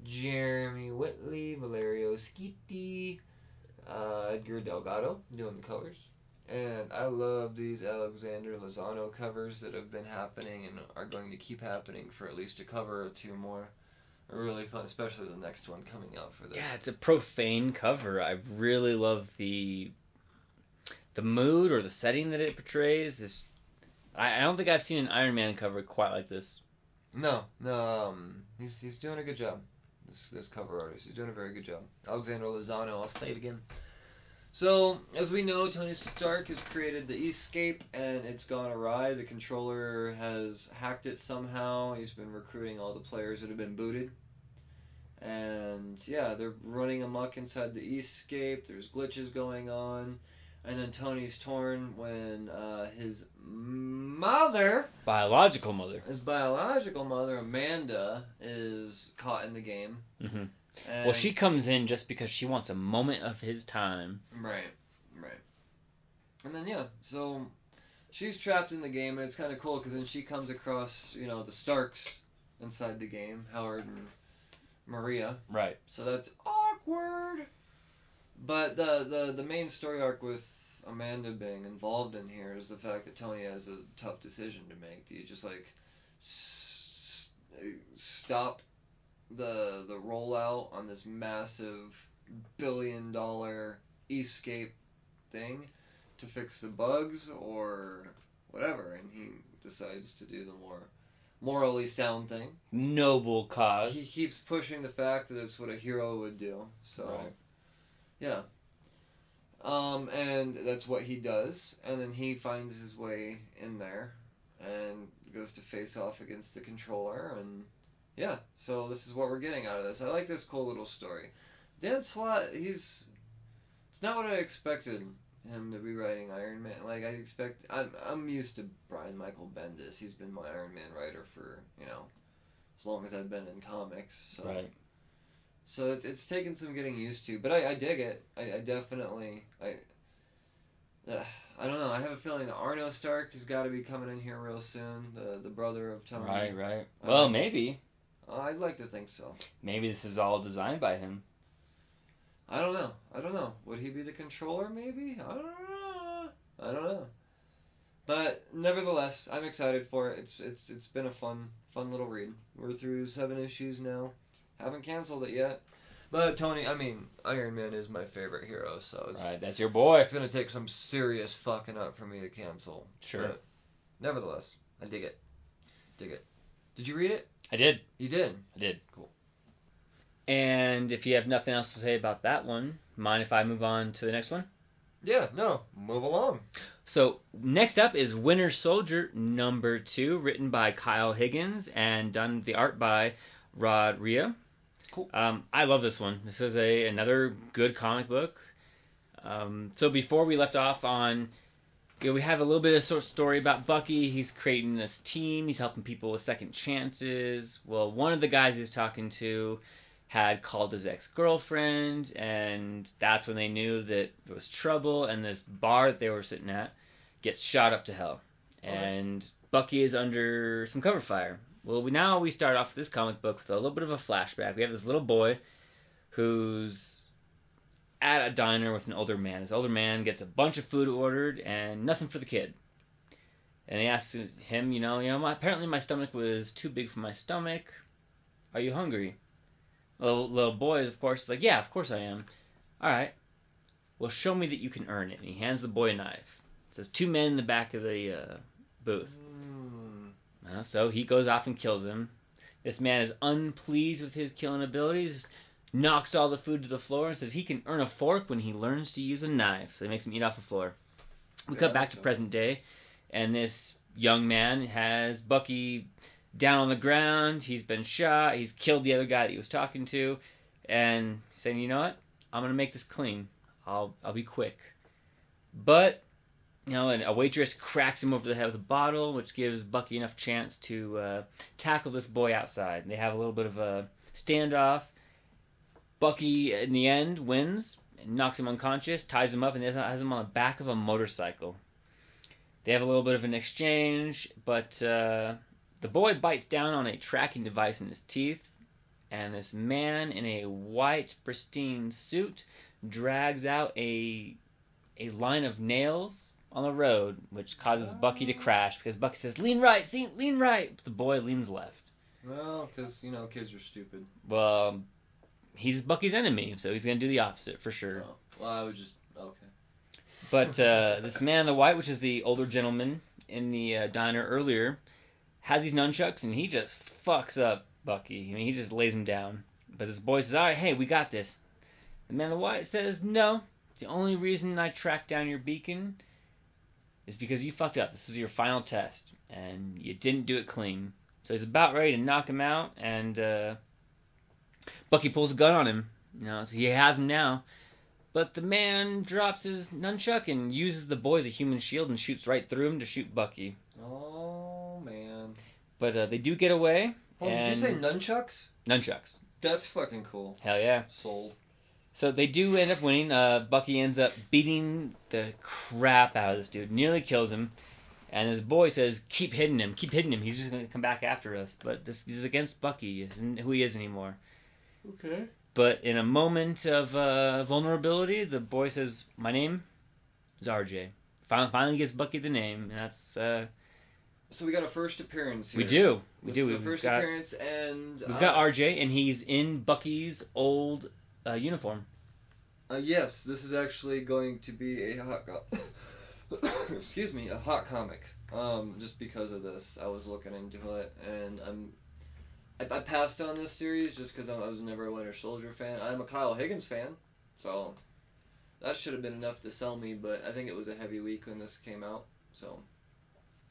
Jeremy Whitley. Valerio Schiti. Edgar Delgado doing the covers. And I love these Alexander Lozano covers that have been happening and are going to keep happening for at least a cover or two more. Really fun, especially the next one coming out for this. Yeah, it's a profane cover. I really love the mood or the setting that it portrays. I don't think I've seen an Iron Man cover quite like this. No, he's doing a good job. This cover artist, he's doing a very good job. Alexander Lozano, I'll say it again. So, as we know, Tony Stark has created the Escape, and it's gone awry. The controller has hacked it somehow. He's been recruiting all the players that have been booted. And, yeah, they're running amok inside the Escape. There's glitches going on. And then Tony's torn when his mother... Biological mother. His biological mother, Amanda, is caught in the game. Mm-hmm. Well, she comes in just because she wants a moment of his time. Right. And then, yeah, so she's trapped in the game, and it's kind of cool because then she comes across, you know, the Starks inside the game, Howard and Maria. Right. So that's awkward. But the main story arc with Amanda being involved in here is the fact that Tony has a tough decision to make. Do you just, like, stop the rollout on this massive billion-dollar Escape thing to fix the bugs or whatever, and he decides to do the more morally sound thing. Noble cause. He keeps pushing the fact that it's what a hero would do. So, right. Yeah. And that's what he does, and then he finds his way in there and goes to face off against the controller, and yeah, so this is what we're getting out of this. I like this cool little story. Dan Slott, it's not what I expected him to be writing Iron Man. Like, I'm used to Brian Michael Bendis. He's been my Iron Man writer for, you know, as long as I've been in comics. So. Right. So it's taken some getting used to, but I dig it. I definitely I don't know. I have a feeling that Arno Stark has got to be coming in here real soon. The brother of Tony. Right. Well, maybe. I'd like to think so. Maybe this is all designed by him. I don't know. Would he be the controller? Maybe. I don't know. But nevertheless, I'm excited for it. It's been a fun little read. We're through 7 issues now. Haven't canceled it yet. But Iron Man is my favorite hero, so right, that's your boy. It's gonna take some serious fucking up for me to cancel. Sure. But nevertheless, I dig it. Did you read it? I did. You did? I did. Cool. And if you have nothing else to say about that one, mind if I move on to the next one? Yeah, no. Move along. So, next up is Winter Soldier number 2, written by Kyle Higgins and done the art by Rod Rea. Cool. I love this one. This is another good comic book. So before we left off on, we have a little bit of sort of story about Bucky. He's creating this team. He's helping people with second chances. Well, one of the guys he's talking to had called his ex-girlfriend, and that's when they knew that there was trouble, and this bar that they were sitting at gets shot up to hell. And Bucky is under some cover fire. Well, now we start off this comic book with a little bit of a flashback. We have this little boy who's at a diner with an older man. This older man gets a bunch of food ordered and nothing for the kid. And he asks him, apparently my stomach was too big for my stomach. Are you hungry? Little boy, of course, is like, yeah, of course I am. All right. Well, show me that you can earn it. And he hands the boy a knife. It says 2 men in the back of the booth. So he goes off and kills him. This man is unpleased with his killing abilities, knocks all the food to the floor, and says he can earn a fork when he learns to use a knife. So he makes him eat off the floor. We cut back to present day, and this young man has Bucky down on the ground. He's been shot. He's killed the other guy that he was talking to, and he's saying, you know what? I'm going to make this clean. I'll be quick. But and a waitress cracks him over the head with a bottle, which gives Bucky enough chance to tackle this boy outside. They have a little bit of a standoff. Bucky, in the end, wins, and knocks him unconscious, ties him up, and has him on the back of a motorcycle. They have a little bit of an exchange, but the boy bites down on a tracking device in his teeth, and this man in a white, pristine suit drags out a line of nails on the road, which causes Bucky to crash, because Bucky says, lean right, but the boy leans left. Well, because, kids are stupid. Well, he's Bucky's enemy, so he's going to do the opposite, for sure. Oh, well, I would just, okay. But this man in the white, which is the older gentleman in the diner earlier, has these nunchucks, and he just fucks up Bucky. He just lays him down. But this boy says, all right, hey, we got this. The man in the white says, no, the only reason I tracked down your beacon is because you fucked up. This was your final test, and you didn't do it clean. So he's about ready to knock him out, and Bucky pulls a gun on him. So he has him now. But the man drops his nunchuck and uses the boy as a human shield and shoots right through him to shoot Bucky. Oh, man. But they do get away. Oh, did you say nunchucks? Nunchucks. That's fucking cool. Hell yeah. Sold. So they do end up winning. Bucky ends up beating the crap out of this dude. Nearly kills him. And his boy says, keep hitting him. He's just going to come back after us. But this is against Bucky. Isn't who he is anymore. Okay. But in a moment of vulnerability, the boy says, my name is RJ. Finally gives Bucky the name. And that's... So we got a first appearance here. We do. This is the first appearance, and... We've got RJ, and he's in Bucky's old uniform. Yes, this is actually going to be a hot... excuse me, a hot comic. Just because of this. I was looking into it, and I passed on this series just because I was never a Winter Soldier fan. I'm a Kyle Higgins fan, so that should have been enough to sell me, but I think it was a heavy week when this came out, so...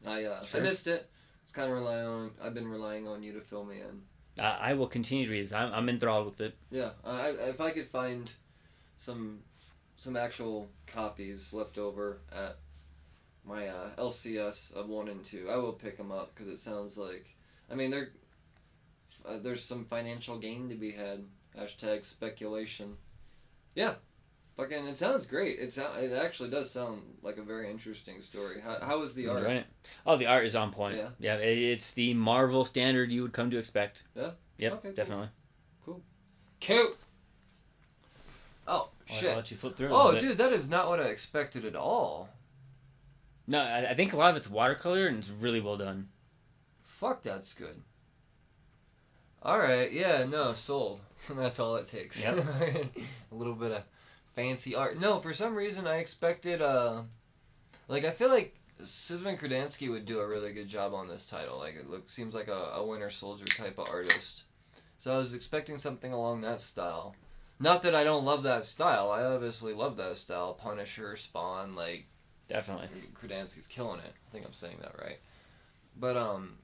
Sure. I missed it. I've been relying on you to fill me in. I will continue to read this. I'm enthralled with it. Yeah, if I could find some actual copies left over at my LCS of 1 and 2, I will pick them up because it sounds like, they're there's some financial gain to be had. Hashtag speculation. Yeah. Fucking, it sounds great. It actually does sound like a very interesting story. How was the art? Enjoying it. Oh, the art is on point. Yeah. It's the Marvel standard you would come to expect. Yeah. Yep, okay, definitely. Cool. Cute. Oh shit. I'll let you flip through. Oh, dude, that is not what I expected at all. No, I think a lot of it's watercolor and it's really well done. Fuck, that's good. Alright, yeah, no, sold. That's all it takes. Yep. A little bit of fancy art. No, for some reason I expected, like, I feel like Szymon Kudranski would do a really good job on this title. Like, it seems like a Winter Soldier type of artist. So I was expecting something along that style. Not that I don't love that style. I obviously love that style. Punisher, Spawn, like... Definitely. Kudranski's killing it. I think I'm saying that right. But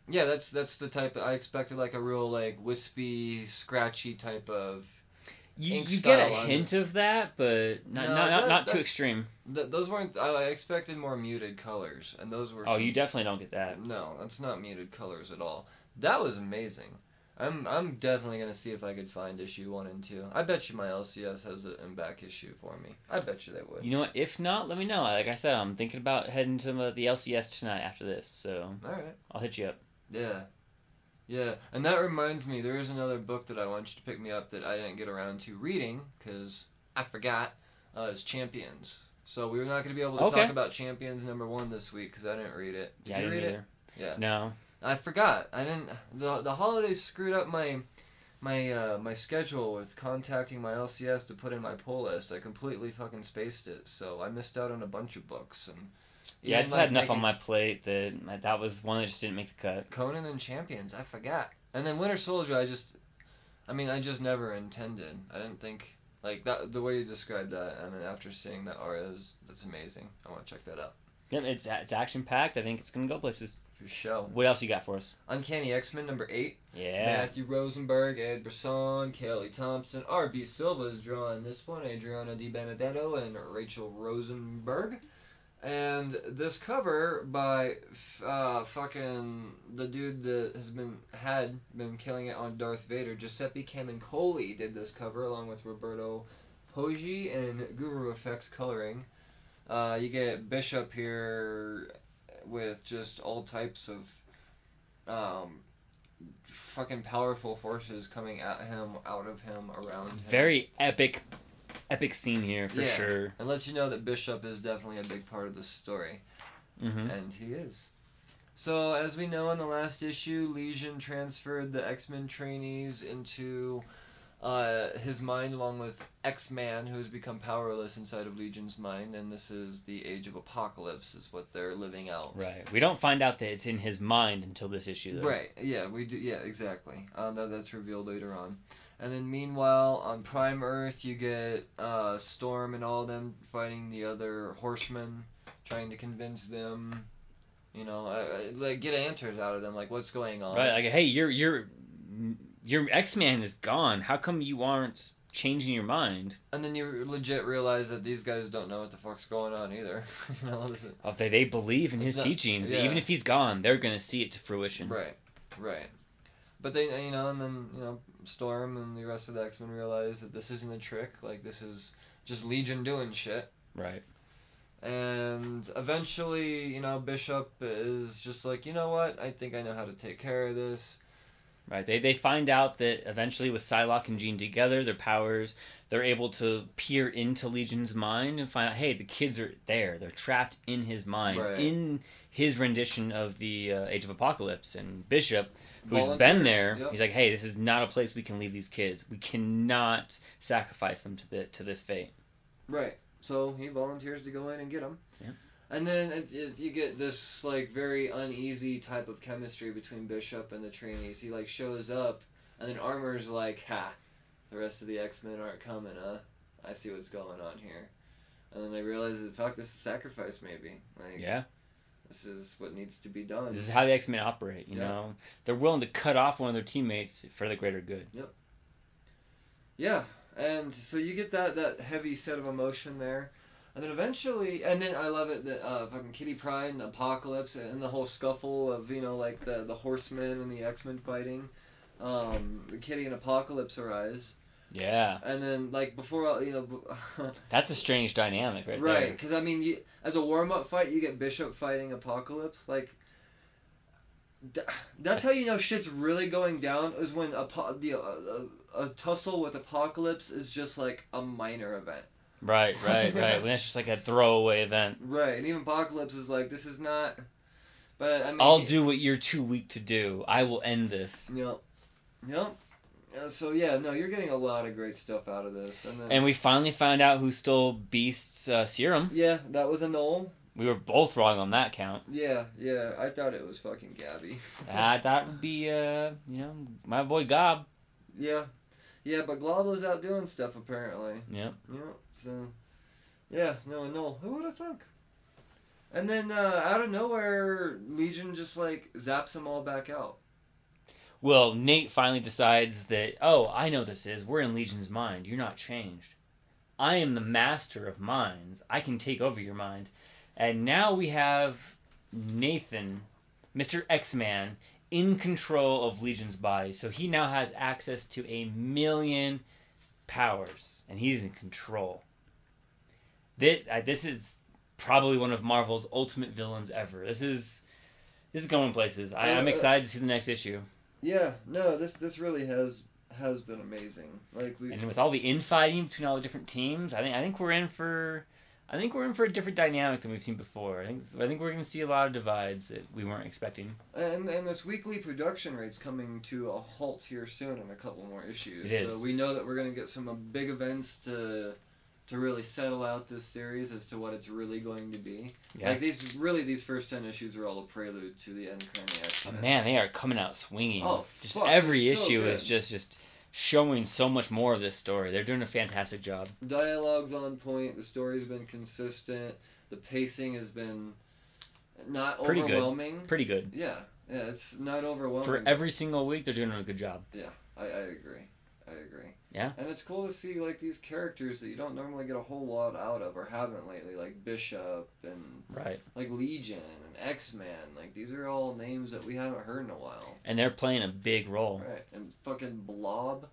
yeah, that's the type I expected, like a real like wispy, scratchy type of. You get a hint of that, but not too extreme. Those weren't. I expected more muted colors, and those were. Oh, you definitely don't get that. No, that's not muted colors at all. That was amazing. I'm definitely gonna see if I could find issue 1 and 2. I bet you my LCS has it in back issue for me. I bet you they would. You know what? If not, let me know. Like I said, I'm thinking about heading to the LCS tonight after this, so all right, I'll hit you up. Yeah. Yeah, and that reminds me, there is another book that I want you to pick me up that I didn't get around to reading because I forgot. It's Champions. So we're not going to be able to talk about Champions #1 this week because I didn't read it. Did you read it? Yeah. No. I forgot. I didn't. The holidays screwed up my schedule with contacting my LCS to put in my pull list. I completely fucking spaced it, so I missed out on a bunch of books. And yeah, I just had enough on my plate that was one that just didn't make the cut. Conan and Champions, I forgot. And then Winter Soldier, I just never intended. I didn't think like that. The way you described that, and then after seeing that art, that's amazing. I want to check that out. Yeah, it's action packed. I think it's gonna go places. For sure. What else you got for us? Uncanny X-Men #8. Yeah. Matthew Rosenberg, Ed Brisson, Kelly Thompson, R.B. Silva is drawing this one, Adriana Di Benedetto, and Rachel Rosenberg. And this cover by fucking the dude that had been killing it on Darth Vader, Giuseppe Camuncoli, did this cover along with Roberto Poggi and Guru Effects coloring. You get Bishop here with just all types of fucking powerful forces coming at him, out of him, around him. Very epic scene here for sure. And lets you know that Bishop is definitely a big part of the story. Mm-hmm. And he is. So, as we know in the last issue, Legion transferred the X-Men trainees into his mind, along with X-Man, who has become powerless inside of Legion's mind, and this is the Age of Apocalypse, is what they're living out. Right. We don't find out that it's in his mind until this issue, though. Right. Yeah, we do. Yeah, exactly. That's revealed later on. And then meanwhile, on Prime Earth, you get Storm and all of them fighting the other Horsemen, trying to convince them, like get answers out of them, like what's going on. Right, like, hey, your X-Man is gone. How come you aren't changing your mind? And then you legit realize that these guys don't know what the fuck's going on either. They believe in his teachings. Yeah. Even if he's gone, they're gonna see it to fruition. Right. But they, and then, Storm and the rest of the X-Men realize that this isn't a trick. Like, this is just Legion doing shit. Right. And eventually, Bishop is just like, you know what? I think I know how to take care of this. Right. They find out that eventually with Psylocke and Jean together, their powers, they're able to peer into Legion's mind and find out, hey, the kids are there. They're trapped in his mind, in his rendition of the Age of Apocalypse. And Bishop, who's been there, he's like, hey, this is not a place we can leave these kids. We cannot sacrifice them to this fate. Right. So he volunteers to go in and get them. Yeah. And then you get this like very uneasy type of chemistry between Bishop and the trainees. He like shows up, and then Armor's like, "Ha, the rest of the X-Men aren't coming, huh? I see what's going on here." And then they realize that fuck, this is sacrifice maybe. Like, yeah. This is what needs to be done. This is how the X-Men operate. You know, they're willing to cut off one of their teammates for the greater good. Yep. Yeah, and so you get that heavy set of emotion there. And then eventually, and then I love it that fucking Kitty Pryde and Apocalypse and the whole scuffle of, like the Horsemen and the X-Men fighting. Kitty and Apocalypse arise. Yeah. And then, like, before, That's a strange dynamic right there. Right, because, I mean, as a warm-up fight, you get Bishop fighting Apocalypse. Like, that's how you know shit's really going down, is when a tussle with Apocalypse is just, like, a minor event. Right. When it's just like a throwaway event. Right, and even Apocalypse is like, this is not... But, I mean... I'll do what you're too weak to do. I will end this. Yep. So, yeah, no, you're getting a lot of great stuff out of this. And we finally found out who stole Beast's serum. Yeah, that was a Knoll. We were both wrong on that count. Yeah, I thought it was fucking Gabby. I thought it would be, my boy Gob. Yeah, but Glob was out doing stuff, apparently. Yep. So, yeah, no, who would have thunk? And then, out of nowhere, Legion just, like, zaps them all back out. Well, Nate finally decides that, oh, I know this is. We're in Legion's mind. You're not changed. I am the master of minds. I can take over your mind. And now we have Nathan, Mr. X-Man, in control of Legion's body. So he now has access to 1,000,000 powers. And he's in control. This is probably one of Marvel's ultimate villains ever. This is going places. I'm excited to see the next issue. Yeah, no, this really has been amazing. Like and with all the infighting between all the different teams, I think we're in for a different dynamic than we've seen before. I think we're going to see a lot of divides that we weren't expecting. And this weekly production rate's coming to a halt here soon in a couple more issues. It is. So we know that we're going to get some big events to really settle out this series as to what it's really going to be. Yeah. Like these first 10 issues are all a prelude to the Uncanny X-Men. Oh, man, they are coming out swinging. Oh, just fuck, every so issue good. is just showing so much more of this story. They're doing a fantastic job. Dialogue's on point. The story's been consistent. The pacing has been not overwhelming. Pretty good. Yeah, it's not overwhelming. For every single week, they're doing a good job. Yeah, I agree. Yeah. And it's cool to see like these characters that you don't normally get a whole lot out of or haven't lately, like Bishop and like Legion and X-Men. Like these are all names that we haven't heard in a while. And they're playing a big role. Right. And fucking Blob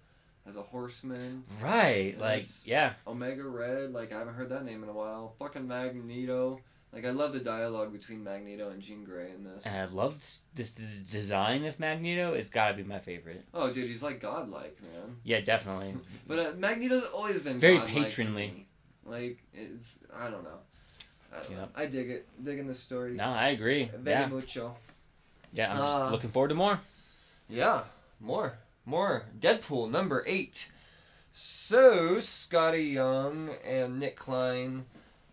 as a horseman. Right. Like, yeah. Omega Red. Like I haven't heard that name in a while. Fucking Magneto. Like, I love the dialogue between Magneto and Jean Grey in this. And I love this design of Magneto. It's got to be my favorite. Oh, dude, he's, like, godlike, man. Yeah, definitely. But Magneto's always been very godlike patronly. to me. Like, it's... I don't know. I dig it. Digging the story. No, I agree. Very mucho. Yeah, I'm just looking forward to more. Yeah, more. Deadpool, number 8. So, Scotty Young and Nick Klein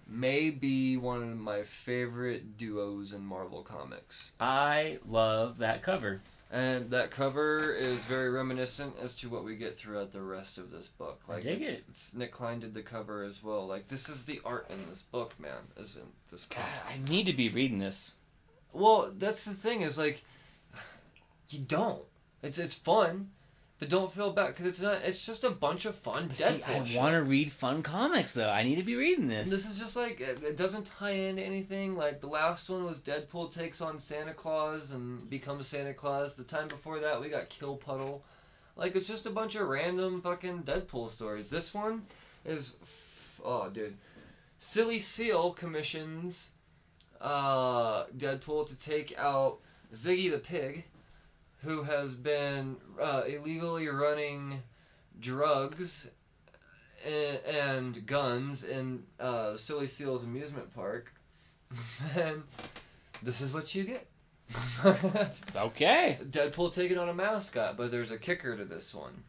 may be one of my favorite duos in Marvel Comics. I love that cover. And that cover is very reminiscent as to what we get throughout the rest of this book. Like, I dig it. Nick Klein did the cover as well. Like, this is the art in this book, man, isn't this comic? God, I need to be reading this. Well, that's the thing, is like, you don't. It's fun. But don't feel bad, because it's just a bunch of fun Deadpool shit. I want to read fun comics, though. I need to be reading this. This is just like, it doesn't tie into anything. Like, the last one was Deadpool takes on Santa Claus and becomes Santa Claus. The time before that, we got Kill Puddle. Like, it's just a bunch of random fucking Deadpool stories. This one is, oh, dude. Silly Seal commissions Deadpool to take out Ziggy the Pig, who has been illegally running drugs and guns in Silly Seal's amusement park. And this is what you get. Okay. Deadpool taking on a mascot, but there's a kicker to this one.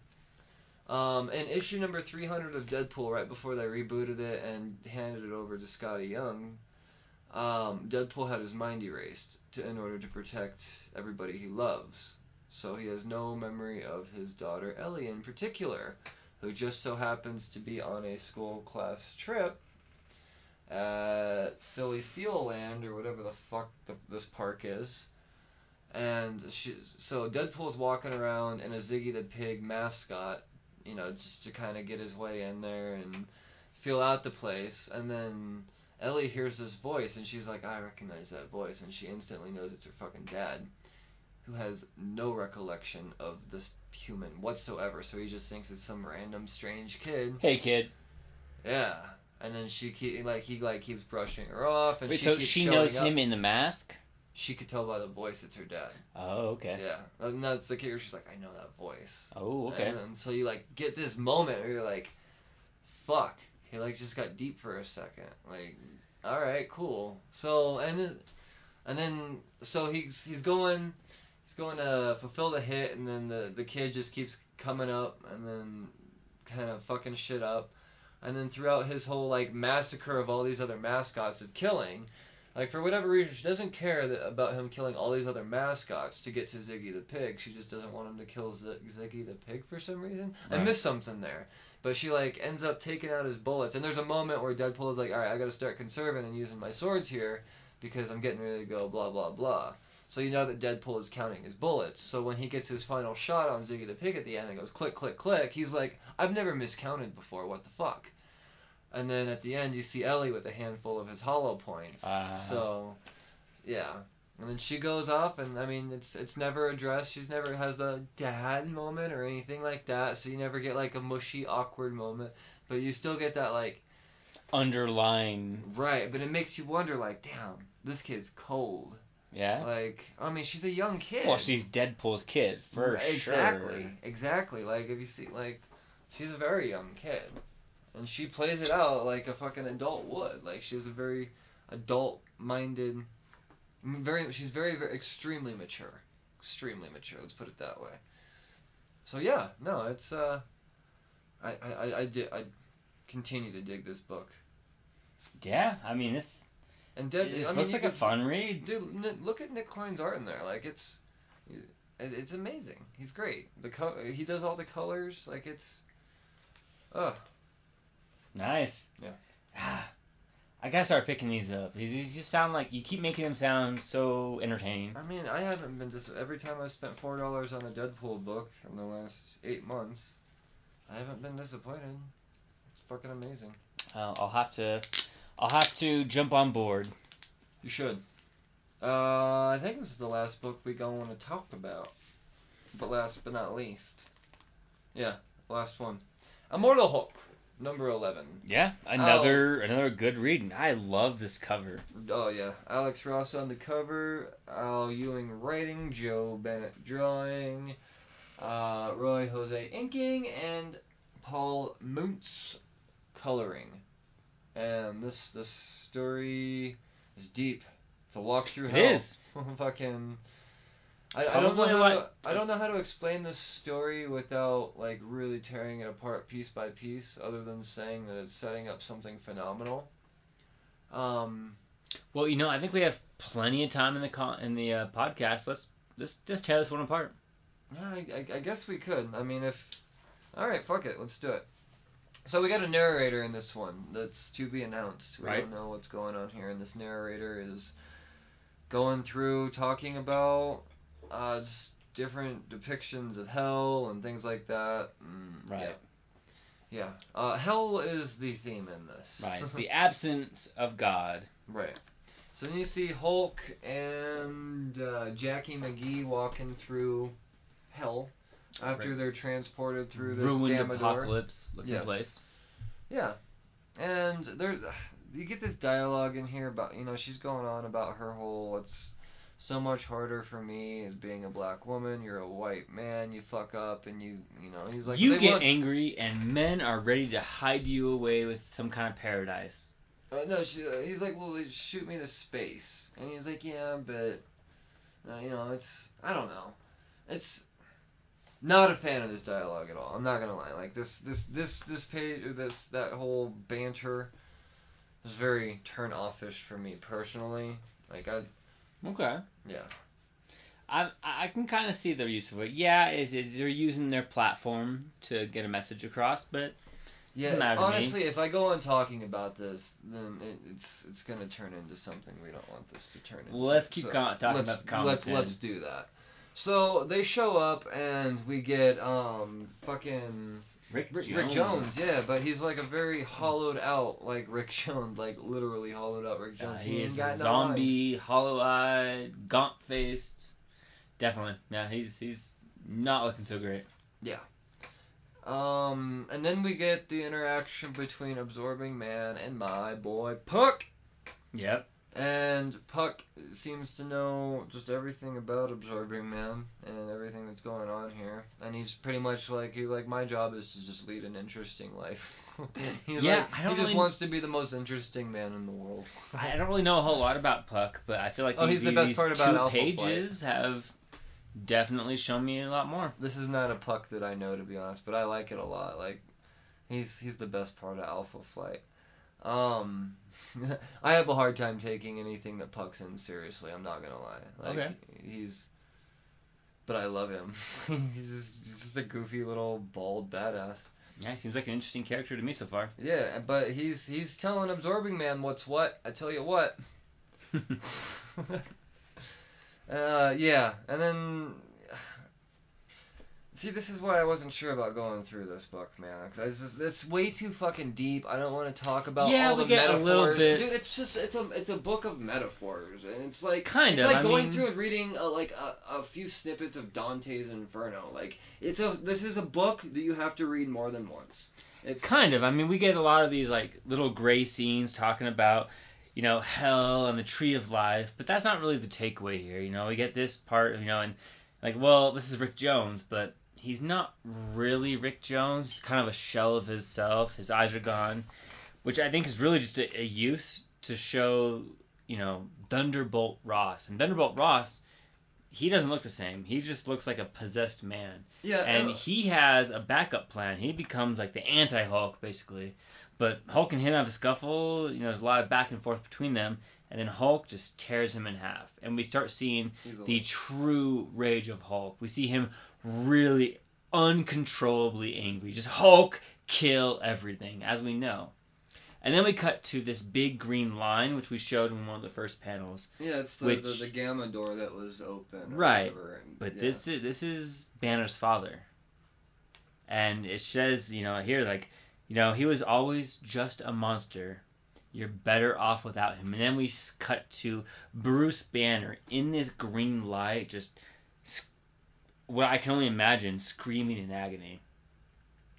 In issue number 300 of Deadpool, right before they rebooted it and handed it over to Scotty Young, Deadpool had his mind erased in order to protect everybody he loves. So he has no memory of his daughter Ellie in particular, who just so happens to be on a school class trip at Silly Seal Land, or whatever the fuck this park is. And so Deadpool's walking around in a Ziggy the Pig mascot, you know, just to kind of get his way in there and feel out the place. And then Ellie hears this voice, and she's like, I recognize that voice, and she instantly knows it's her fucking dad. who has no recollection of this human whatsoever. So he just thinks it's some random strange kid. Hey, kid. Yeah. And then he keeps brushing her off, and Wait, she so keeps she showing knows up. him in the mask? She could tell by the voice it's her dad. Oh, okay. Yeah, and that's the kicker. She's like, I know that voice. Oh, okay. And so you like get this moment where you're like, fuck. He like just got deep for a second. Like, all right, cool. So and then so he's going to fulfill the hit, and then the kid just keeps coming up and then kind of fucking shit up. And then throughout his whole like massacre of all these other mascots of killing, like for whatever reason she doesn't care about him killing all these other mascots to get to Ziggy the Pig. She just doesn't want him to kill Ziggy the Pig for some reason. Right. I missed something there. But she like ends up taking out his bullets, and there's a moment where Deadpool is like, all right, I got to start conserving and using my swords here because I'm getting ready to go blah blah blah. So you know that Deadpool is counting his bullets. So when he gets his final shot on Ziggy the Pig at the end, it goes click click click. He's like, I've never miscounted before. What the fuck? And then at the end, you see Ellie with a handful of his hollow points. So, yeah. And then she goes off, and I mean, it's never addressed. She's never has the dad moment or anything like that. So you never get like a mushy, awkward moment. But you still get that like underlying. Right, but it makes you wonder, like, damn, this kid's cold. Yeah. Like, I mean, she's a young kid. Well, she's Deadpool's kid for sure. Exactly. Like, if you see, like, she's a very young kid. And she plays it out like a fucking adult would. Like, she's a very adult-minded, she's very, very, extremely mature. Extremely mature, let's put it that way. So, yeah, no, it's, I continue to dig this book. Yeah, I mean, it looks like a fun read. Dude, look at Nick Klein's art in there. Like, it's amazing. He's great. He does all the colors. Like, it's, Nice. Yeah. I gotta start picking these up. These just sound like, you keep making them sound so entertaining. I mean, I haven't been every time I've spent $4 on a Deadpool book in the last 8 months, I haven't been disappointed. It's fucking amazing. I'll have to jump on board. You should. I think this is the last book we going to talk about. But last but not least. Yeah, last one. Immortal Hulk. Number 11. Yeah, another good reading. I love this cover. Oh, yeah. Alex Ross on the cover, Al Ewing writing, Joe Bennett drawing, Roy Jose inking, and Paul Muntz coloring. And this story is deep. It's a walk through hell. It is. Fucking... I don't know how to explain this story without like really tearing it apart piece by piece, other than saying that it's setting up something phenomenal. Well, you know, I think we have plenty of time in the podcast. Let's just tear this one apart. Yeah, I guess we could. I mean, all right, fuck it, let's do it. So we got a narrator in this one that's to be announced. We don't know what's going on here, and this narrator is going through talking about just different depictions of hell and things like that. Right. Yeah. Hell is the theme in this. Right. It's the absence of God. Right. So then you see Hulk and Jackie McGee walking through hell after they're transported through this ruined Damador. apocalypse looking place. Yeah. And you get this dialogue in here about, she's going on about her whole, it's so much harder for me as being a black woman. You're a white man. You fuck up, and he's like, you get angry, and men are ready to hide you away with some kind of paradise. No, he's like, well, shoot me to space, and he's like, yeah, but it's, I don't know, it's not a fan of this dialogue at all. I'm not gonna lie. Like this page, or that whole banter was very turn offish for me personally. Like Okay. Yeah. I can kind of see the use of it. Yeah, they're using their platform to get a message across, but yeah, honestly, if I go on talking about this, then it's going to turn into something we don't want this to turn into. Well, let's keep talking about the comics. Let's do that. So they show up and we get fucking Rick Jones, yeah, but he's like a very hollowed out, like Rick Jones, like literally hollowed out Rick Jones. He is a zombie, hollow-eyed, gaunt-faced, Definitely. Yeah, he's not looking so great. Yeah. And then we get the interaction between Absorbing Man and my boy Puck. Yep. And Puck seems to know just everything about Absorbing Man and everything that's going on here. And he's pretty much like, my job is to just lead an interesting life. He just wants to be the most interesting man in the world. I don't really know a whole lot about Puck, but I feel like he's the best part about Alpha pages Flight. have definitely shown me a lot more. This is not a Puck that I know, to be honest, but I like it a lot. Like, he's the best part of Alpha Flight. I have a hard time taking anything that Puck's in seriously. I'm not gonna lie. Like, okay. But I love him. he's just a goofy little bald badass. Yeah, he seems like an interesting character to me so far. Yeah, but he's telling Absorbing Man what's what. I tell you what. Yeah, and then see, this is why I wasn't sure about going through this book, man. Cause it's way too fucking deep. I don't want to talk about all the metaphors. A little bit. Dude, it's a book of metaphors, and it's like going through and reading a few snippets of Dante's Inferno. Like this is a book that you have to read more than once. It's kind of. I mean, we get a lot of these like little gray scenes talking about, you know, hell and the tree of life, but that's not really the takeaway here. You know, we get this part, you know, and like, well, this is Rick Jones, but he's not really Rick Jones. He's kind of a shell of himself. His eyes are gone, which I think is really just a use to show, you know, Thunderbolt Ross. And Thunderbolt Ross, he doesn't look the same. He just looks like a possessed man. Yeah. And he has a backup plan. He becomes like the anti-Hulk, basically. But Hulk and him have a scuffle. You know, there's a lot of back and forth between them. And then Hulk just tears him in half. And we start seeing the true rage of Hulk. We see him really uncontrollably angry. Just Hulk, kill everything, as we know. And then we cut to this big green line, which we showed in one of the first panels. Yeah, it's the gamma door that was open. Right. Whatever, but yeah. This is Banner's father. And it says, you know, here, like, you know, he was always just a monster. You're better off without him. And then we cut to Bruce Banner in this green light, just what I can only imagine, screaming in agony.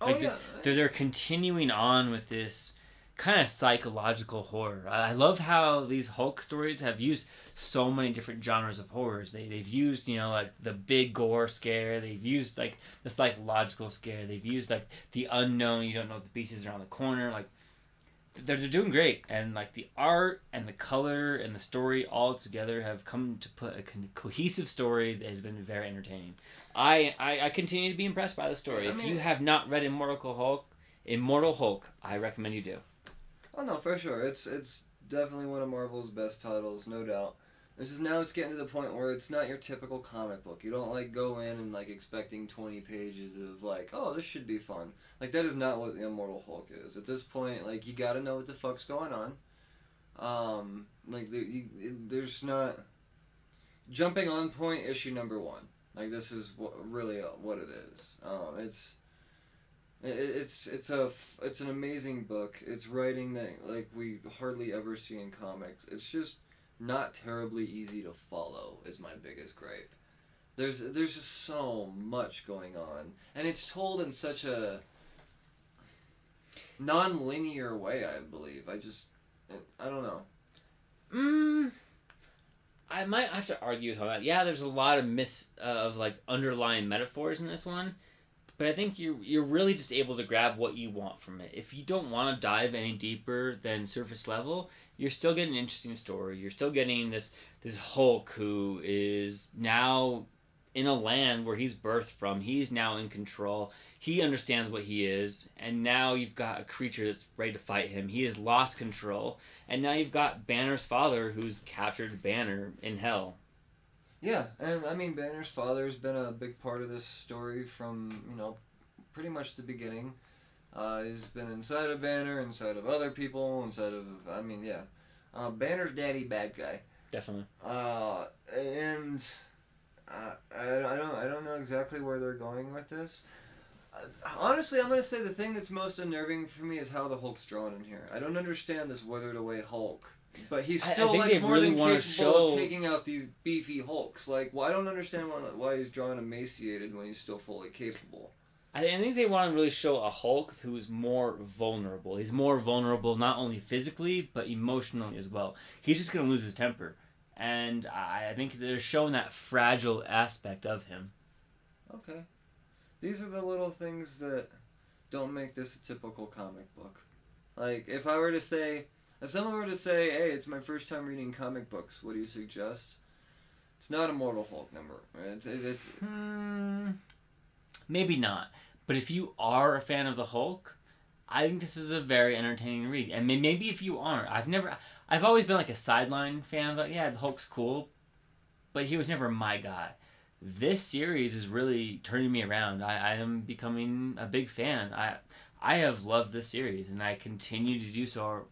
Like they're continuing on with this kind of psychological horror. I love how these Hulk stories have used so many different genres of horrors. They've used, you know, like the big gore scare. They've used like the psychological scare. They've used like the unknown. You don't know if the beast is around the corner. Like they're doing great, and like the art and the color and the story all together have come to put a cohesive story that has been very entertaining. I continue to be impressed by the story. If you have not read Immortal Hulk, I recommend you do. Oh no, for sure. It's definitely one of Marvel's best titles, no doubt. It's just now it's getting to the point where it's not your typical comic book. You don't like go in and like expecting 20 pages of like, oh, this should be fun. Like that is not what the Immortal Hulk is. At this point, like you gotta know what the fuck's going on. Like there's not jumping on point issue number 1. Like this is really what it is. It's an amazing book. It's writing that like we hardly ever see in comics. It's just not terribly easy to follow is my biggest gripe. There's just so much going on, and it's told in such a non-linear way, I believe. I don't know. I might have to argue with all that. Yeah, there's a lot of like underlying metaphors in this one, but I think you're really just able to grab what you want from it. If you don't want to dive any deeper than surface level, you're still getting an interesting story. You're still getting this Hulk who is now in a land where he's birthed from. He's now in control. He understands what he is, and now you've got a creature that's ready to fight him. He has lost control, and now you've got Banner's father who's captured Banner in hell. Yeah, and I mean Banner's father's been a big part of this story from, you know, pretty much the beginning. He's been inside of Banner, inside of other people, inside of, I mean, yeah. Banner's daddy, bad guy. Definitely. And I don't know exactly where they're going with this. Honestly, I'm going to say the thing that's most unnerving for me is how the Hulk's drawn in here. I don't understand this withered away Hulk But he's I still think like they more really than wanna capable show- of taking out these beefy Hulks. Like, well, I don't understand why he's drawn emaciated when he's still fully capable. I think they want to really show a Hulk who is more vulnerable. He's more vulnerable not only physically, but emotionally as well. He's just going to lose his temper. And I think they're showing that fragile aspect of him. Okay. These are the little things that don't make this a typical comic book. Like, if someone were to say, hey, it's my first time reading comic books, what do you suggest? It's not Immortal Hulk number. Maybe not. But if you are a fan of the Hulk, I think this is a very entertaining read. And maybe if you aren't, I've always been like a sideline fan of it. Yeah, the Hulk's cool, but he was never my guy. This series is really turning me around. I am becoming a big fan. I have loved this series, and I continue to do so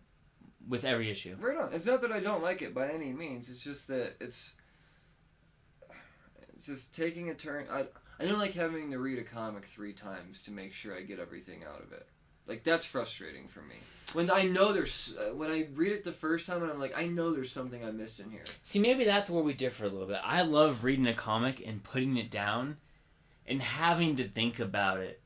with every issue. Right on. It's not that I don't like it by any means. It's just that it's just taking a turn. I don't like having to read a comic 3 times to make sure I get everything out of it. Like, that's frustrating for me. When I know when I read it the first time and I'm like, I know there's something I missed in here. See, maybe that's where we differ a little bit. I love reading a comic and putting it down and having to think about it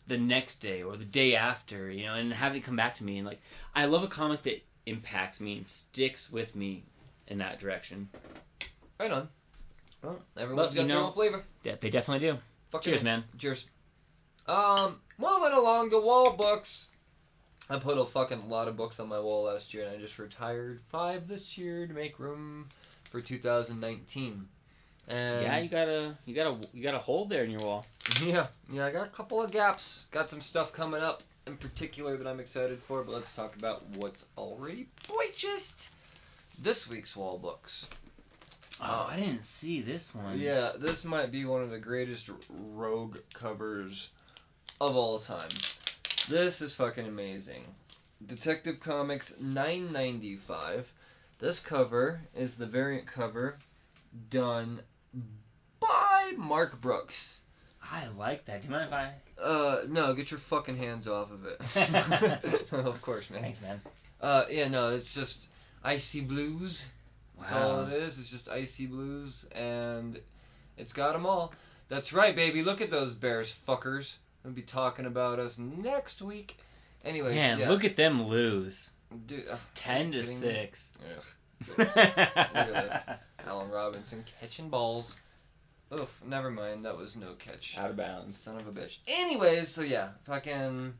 the next day or the day after, and having it come back to me. And, like, I love a comic that impacts me and sticks with me in that direction. Right on. Well, everyone's got their own flavor. Yeah, they definitely do. Cheers, man. Cheers. Moving along to wall books. I put a fucking lot of books on my wall last year, and I just retired 5 this year to make room for 2019. And yeah, you got a hole there in your wall. Yeah, I got a couple of gaps. Got some stuff coming up in particular that I'm excited for, but let's talk about what's already purchased. This week's wall books. Oh, I didn't see this one. Yeah, this might be one of the greatest rogue covers of all time. This is fucking amazing. Detective Comics 9.95. This cover is the variant cover done by Mark Brooks. I like that. Do you mind if I... No, get your fucking hands off of it. Of course, man. Thanks, man. Yeah, no, it's just Icy Blues. That's all it is. It's just Icy Blues, and it's got them all. That's right, baby. Look at those bears, fuckers. They'll be talking about us next week. Anyways, man, yeah. Look at them lose. Dude, 10-6. Look at this. Alan Robinson catching balls. Oof, never mind. That was no catch. Out of bounds. Son of a bitch. Anyways, so yeah, fucking...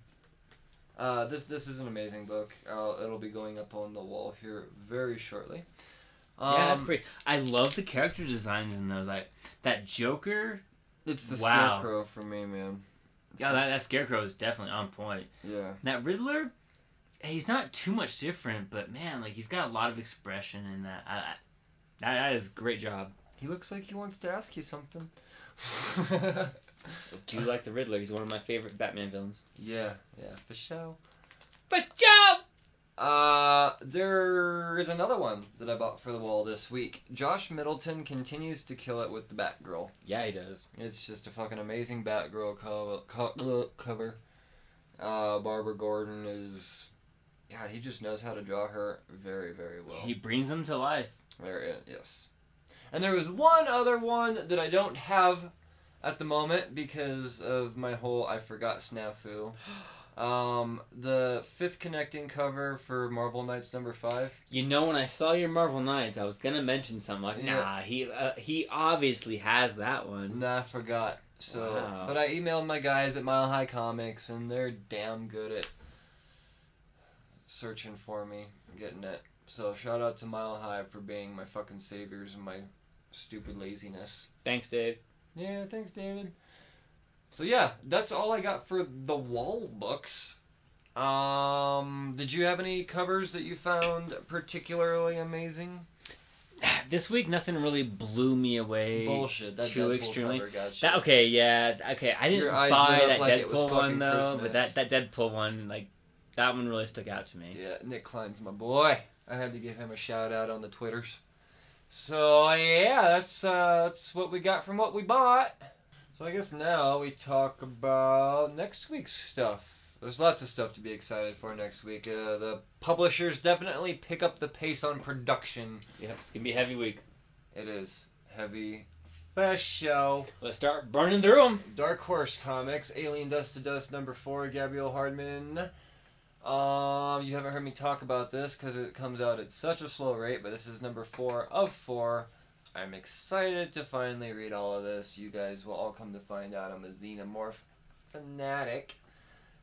This is an amazing book. It'll be going up on the wall here very shortly. Yeah, that's great. I love the character designs in those. Like that Joker. It's the wow. Scarecrow for me, man. Yeah, that Scarecrow is definitely on point. Yeah. That Riddler, he's not too much different, but man, like he's got a lot of expression in that. That is a great job. He looks like he wants to ask you something. Do you like the Riddler? He's one of my favorite Batman villains. Yeah, for sure. For sure! There is another one that I bought for the wall this week. Josh Middleton continues to kill it with the Batgirl. Yeah, he does. It's just a fucking amazing Batgirl cover. Barbara Gordon is... God, he just knows how to draw her very, very well. He brings them to life. Yes. And there was one other one that I don't have at the moment because of my whole I forgot snafu. The 5th connecting cover for Marvel Knights number 5. You know, when I saw your Marvel Knights, I was gonna mention something like, nah, he obviously has that one. Nah, I forgot. So, wow. But I emailed my guys at Mile High Comics, and they're damn good at searching for me, getting it. So shout out to Mile High for being my fucking saviors and my stupid laziness. Thanks, Dave. Yeah, thanks, David. So yeah, that's all I got for the wall books. Did you have any covers that you found particularly amazing? This week, nothing really blew me away. Bullshit. That too Deadpool extremely. cover got that, okay, yeah, okay. I didn't buy that like Deadpool one though, Christmas. but that Deadpool one, like, that one really stuck out to me. Yeah, Nick Klein's my boy. I had to give him a shout out on the Twitters. So yeah, that's what we got from what we bought. So I guess now we talk about next week's stuff. there's lots of stuff to be excited for next week. The publishers definitely pick up the pace on production. Yep, it's going to be a heavy week. It is heavy. Best show. Let's start burning through them. Dark Horse Comics, Alien Dust to Dust #4, Gabriel Hardman. You haven't heard me talk about this because it comes out at such a slow rate, but this is #4 of 4. I'm excited to finally read all of this. You guys will all come to find out I'm a Xenomorph fanatic.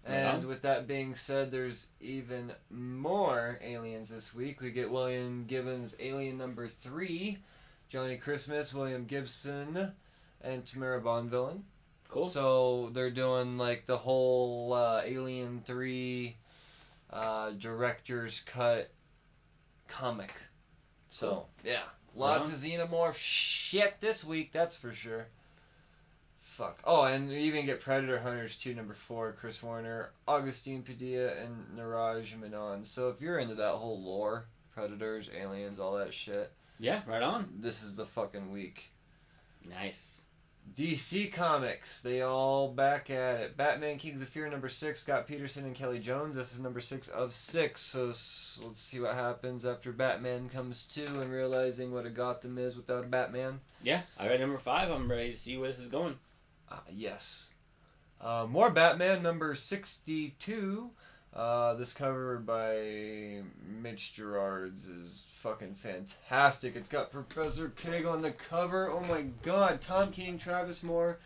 And with that being said, there's even more aliens this week. We get William Gibbons' Alien #3, Johnny Christmas, William Gibson, and Tamara Bonvillain. Cool. So they're doing like the whole Alien 3 director's cut comic. So, yeah. Lots of Xenomorph shit this week, that's for sure. Fuck. Oh, and we even get Predator Hunters 2 #4, Chris Warner, Augustine Padilla, and Niraj Menon. So if you're into that whole lore, Predators, aliens, all that shit. Yeah, right on. This is the fucking week. Nice. DC Comics, they all back at it. Batman Kings of Fear #6, Scott Peterson and Kelly Jones. This is #6 of 6. So let's see what happens after Batman comes to and realizing what a Gotham is without a Batman. Yeah, I read #5. I'm ready to see where this is going. Yes. More Batman #62. This cover by Mitch Gerards is fucking fantastic. It's got Professor Pig on the cover. Oh my god. Tom King, Travis Moore,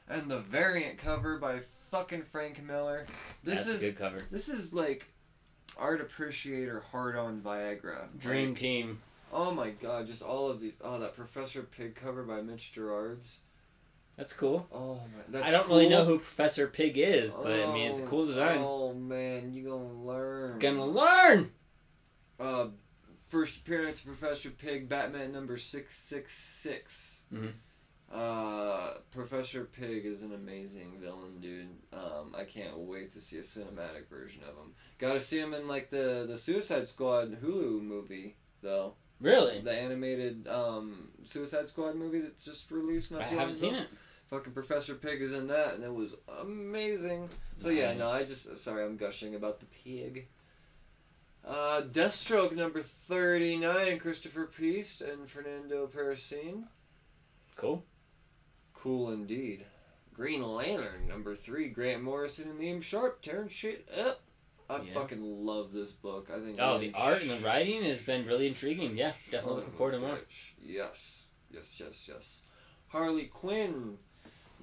and the variant cover by fucking Frank Miller. That's a good cover. This is like art appreciator hard on Viagra. Dream Team. Oh my god, just all of these. Oh, that Professor Pig cover by Mitch Gerards. That's cool. Oh man, that's I don't really know who Professor Pig is, but I mean it's a cool design. Oh man, you gonna learn. Gonna learn. First appearance of Professor Pig, Batman #666. Professor Pig is an amazing villain, dude. I can't wait to see a cinematic version of him. Got to see him in like the Suicide Squad Hulu movie though. Really? The animated Suicide Squad movie that's just released not too long ago. I haven't seen it. Fucking Professor Pig is in that, and it was amazing. So nice. yeah, no, sorry, I'm gushing about the pig. Deathstroke #39, Christopher Priest and Fernando Perricine. Cool. Cool indeed. Green Lantern #3, Grant Morrison and Liam Sharp, tearing shit up. I fucking love this book. I think. Oh, the art and the writing has been really intriguing. Yeah, definitely looking forward to more. Yes. Harley Quinn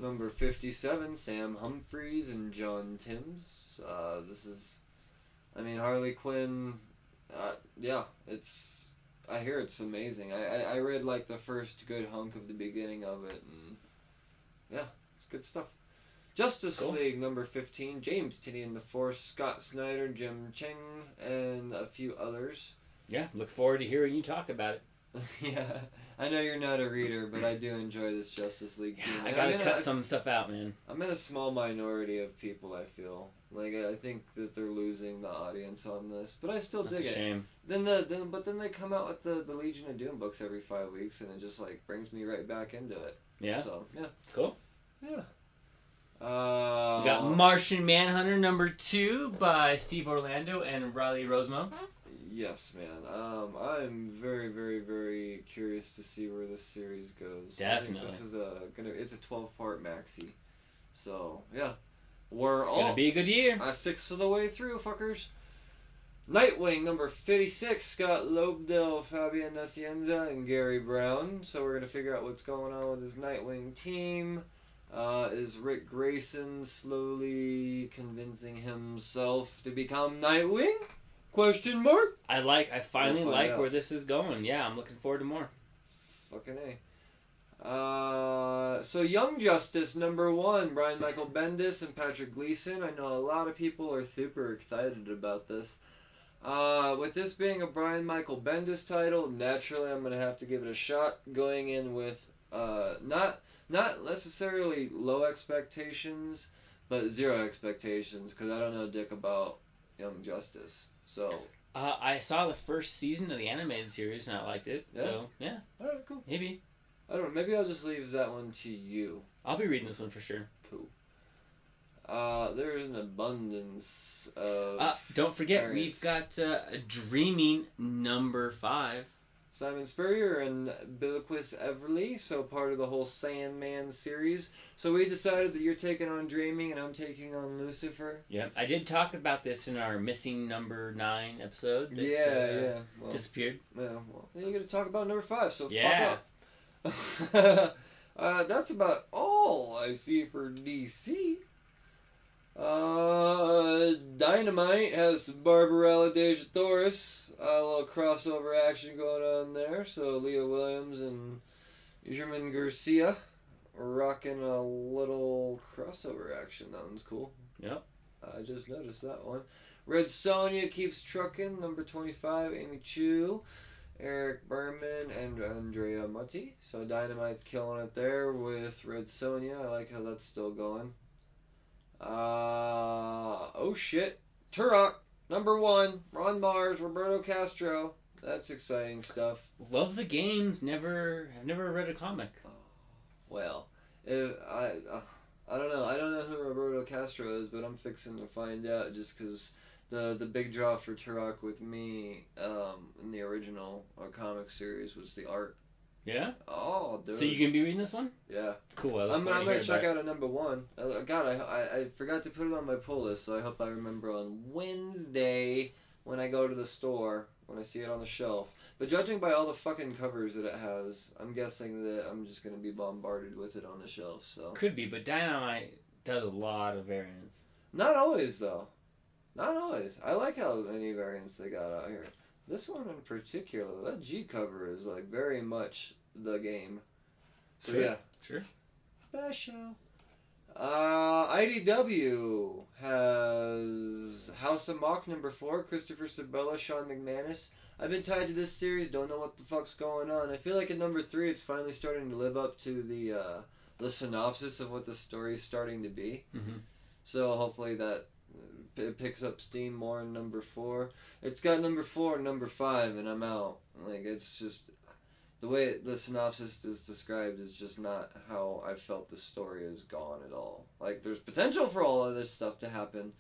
#57, Sam Humphries and John Timms. This is, I mean, Harley Quinn. I hear it's amazing. I read like the first good hunk of the beginning of it, and yeah, it's good stuff. Justice League #15, James Tynion IV, Scott Snyder, Jim Cheng, and a few others. Yeah, look forward to hearing you talk about it. Yeah, I know you're not a reader, but I do enjoy this Justice League team. Yeah, I gotta cut some stuff out, man. I'm in a small minority of people, I feel. Like, I think that they're losing the audience on this, but I still dig it. Shame. Then they come out with the Legion of Doom books every 5 weeks, and it just, like, brings me right back into it. Yeah? So, yeah. Cool. Yeah. We got Martian Manhunter #2 by Steve Orlando and Riley Rosemo. Yes, man. I'm very, very, very curious to see where this series goes. Definitely. I think this is it's a 12-part maxi. So, yeah. It's gonna be a good year. 6 of the way through, fuckers. Nightwing #56, Scott Lobdell, Fabian Nasienza, and Gary Brown. So we're gonna figure out what's going on with his Nightwing team. Is Rick Grayson slowly convincing himself to become Nightwing? Question mark? I finally like where this is going. Yeah, I'm looking forward to more. Fucking A. So Young Justice #1, Brian Michael Bendis and Patrick Gleason. I know a lot of people are super excited about this. With this being a Brian Michael Bendis title, naturally I'm going to have to give it a shot. Going in with not necessarily low expectations, but zero expectations, because I don't know dick about Young Justice. So I saw the first season of the animated series and I liked it. Yeah? So yeah. Alright, cool. Maybe. I don't know, maybe I'll just leave that one to you. I'll be reading this one for sure. Cool. There's an abundance of Don't forget, variants. we've got Dreaming number 5. Simon Spurrier and Bilquis Everly, so part of the whole Sandman series. So we decided that you're taking on Dreaming and I'm taking on Lucifer. Yep, I did talk about this in our missing number 9 episode. That, yeah. Well, disappeared. Yeah, well, then you got to talk about number 5, so Yeah. fuck up. That's about all I see for DC. Dynamite has Barbarella Deja Thoris. A little crossover action going on there. So Leah Williams and German Garcia rocking a little crossover action. That one's cool. Yep. I just noticed that one. Red Sonja keeps trucking. Number 25, Amy Chu, Eric Berman, and Andrea Mutti. So Dynamite's killing it there with Red Sonja. I like how that's still going. Oh shit. Turok, number 1, Ron Mars, Roberto Castro. That's exciting stuff. Love the games. I've never read a comic. Well, if I don't know. I don't know who Roberto Castro is, but I'm fixing to find out just because the big draw for Turok with me in the original comic series was the art. Yeah? Oh, dude. So you can be reading this one? Yeah. Cool. I'm going to check out a number 1. God, I forgot to put it on my pull list, so I hope I remember on Wednesday when I go to the store, when I see it on the shelf. But judging by all the fucking covers that it has, I'm guessing that I'm just going to be bombarded with it on the shelf, so. Could be, but Dynamite does a lot of variants. Not always, though. Not always. I like how many variants they got out here. This one in particular, that G cover is like very much the game. So Sure. yeah. Sure. Special. IDW has House of Mock number 4, Christopher Sabella, Sean McManus. I've been tied to this series, don't know what the fuck's going on. I feel like at number 3 it's finally starting to live up to the synopsis of what the story's starting to be. Mm-hmm. So hopefully that it picks up steam more in number 4. It's got number 4 and number 5 and I'm out. Like, it's just the way the synopsis is described is just not how I felt the story is gone at all. Like, there's potential for all of this stuff to happen,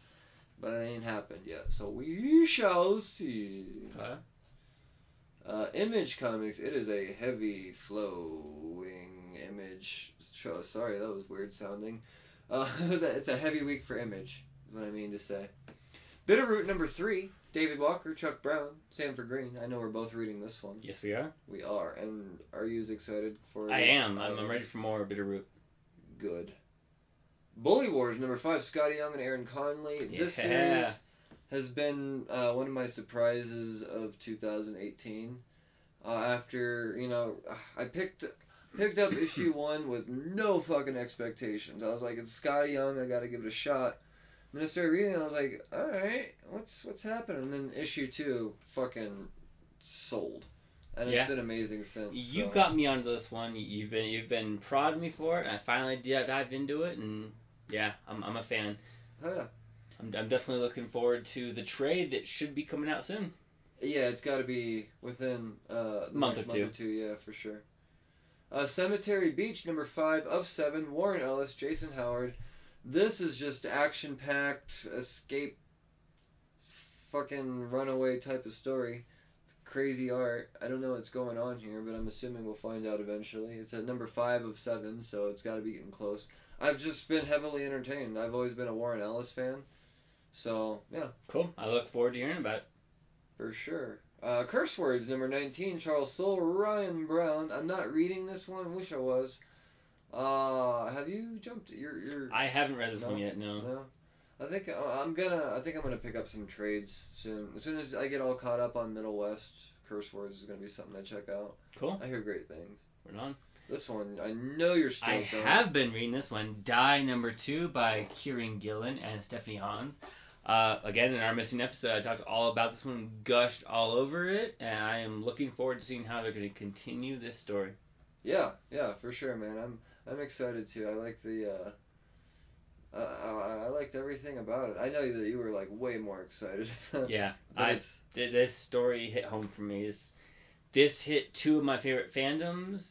but it ain't happened yet. So we shall see. Okay. Image Comics, it is a heavy flowing Image show. Sorry, that was weird sounding. It's a heavy week for Image, is what I mean to say. Bitterroot number 3, David Walker, Chuck Brown, Sanford Green. I know we're both reading this one. Yes, we are. We are. And are you as excited for it? I am. I'm ready for more Bitterroot. Good. Bully Wars number 5, Scotty Young and Aaron Conley. Yeah. This series has been one of my surprises of 2018. After, I picked up issue 1 with no fucking expectations. I was like, it's Scotty Young, I gotta give it a shot. And then I started reading it, and I was like, alright, what's happening? And then issue 2 fucking sold. And it's been amazing since. You got me onto this one. You've been prodding me for it, and I finally dived into it, and yeah, I'm a fan. Oh, yeah. I'm definitely looking forward to the trade that should be coming out soon. Yeah, it's got to be within the month next or month or two. Yeah, for sure. Cemetery Beach number 5 of 7, Warren Ellis, Jason Howard. This is just action-packed, escape, fucking runaway type of story. It's crazy art. I don't know what's going on here, but I'm assuming we'll find out eventually. It's at number 5 of 7, so it's got to be getting close. I've just been heavily entertained. I've always been a Warren Ellis fan. So, yeah. Cool. I look forward to hearing about it. For sure. Curse Words, number 19, Charles Soule, Ryan Brown. I'm not reading this one. Wish I was. Have you jumped? I haven't read this one yet. No. I think I'm gonna pick up some trades soon. As soon as I get all caught up on Middle West, Curse Words is gonna be something I check out. Cool. I hear great things. Right on. This one, I know you're stoked on. I have been reading this one, Die number 2 by Kieran Gillen and Stephanie Hans. Again, in our missing episode, I talked all about this one, gushed all over it, and I am looking forward to seeing how they're going to continue this story. Yeah, for sure, man. I'm excited too. I like the I liked everything about it. I know that you were like way more excited. Yeah, this story hit home for me. This hit 2 of my favorite fandoms,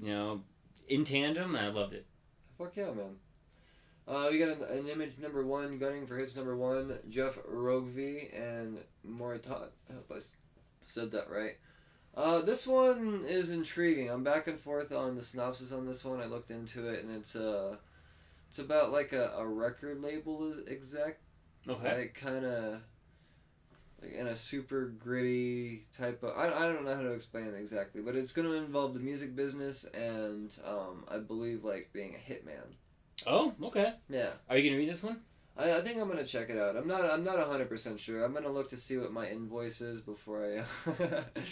in tandem, and I loved it. Fuck yeah, man. We got an image number 1 gunning for hits number 1, Jeff Rogvi and Moritat. I hope I said that right. This one is intriguing. I'm back and forth on the synopsis on this one. I looked into it, and it's about like a record label exec. Okay. Like kind of like in a super gritty type of. I don't know how to explain it exactly, but it's going to involve the music business and I believe like being a hitman. Oh, okay. Yeah. Are you gonna read this one? I think I'm gonna check it out. I'm not 100% sure. I'm gonna look to see what my invoice is before I.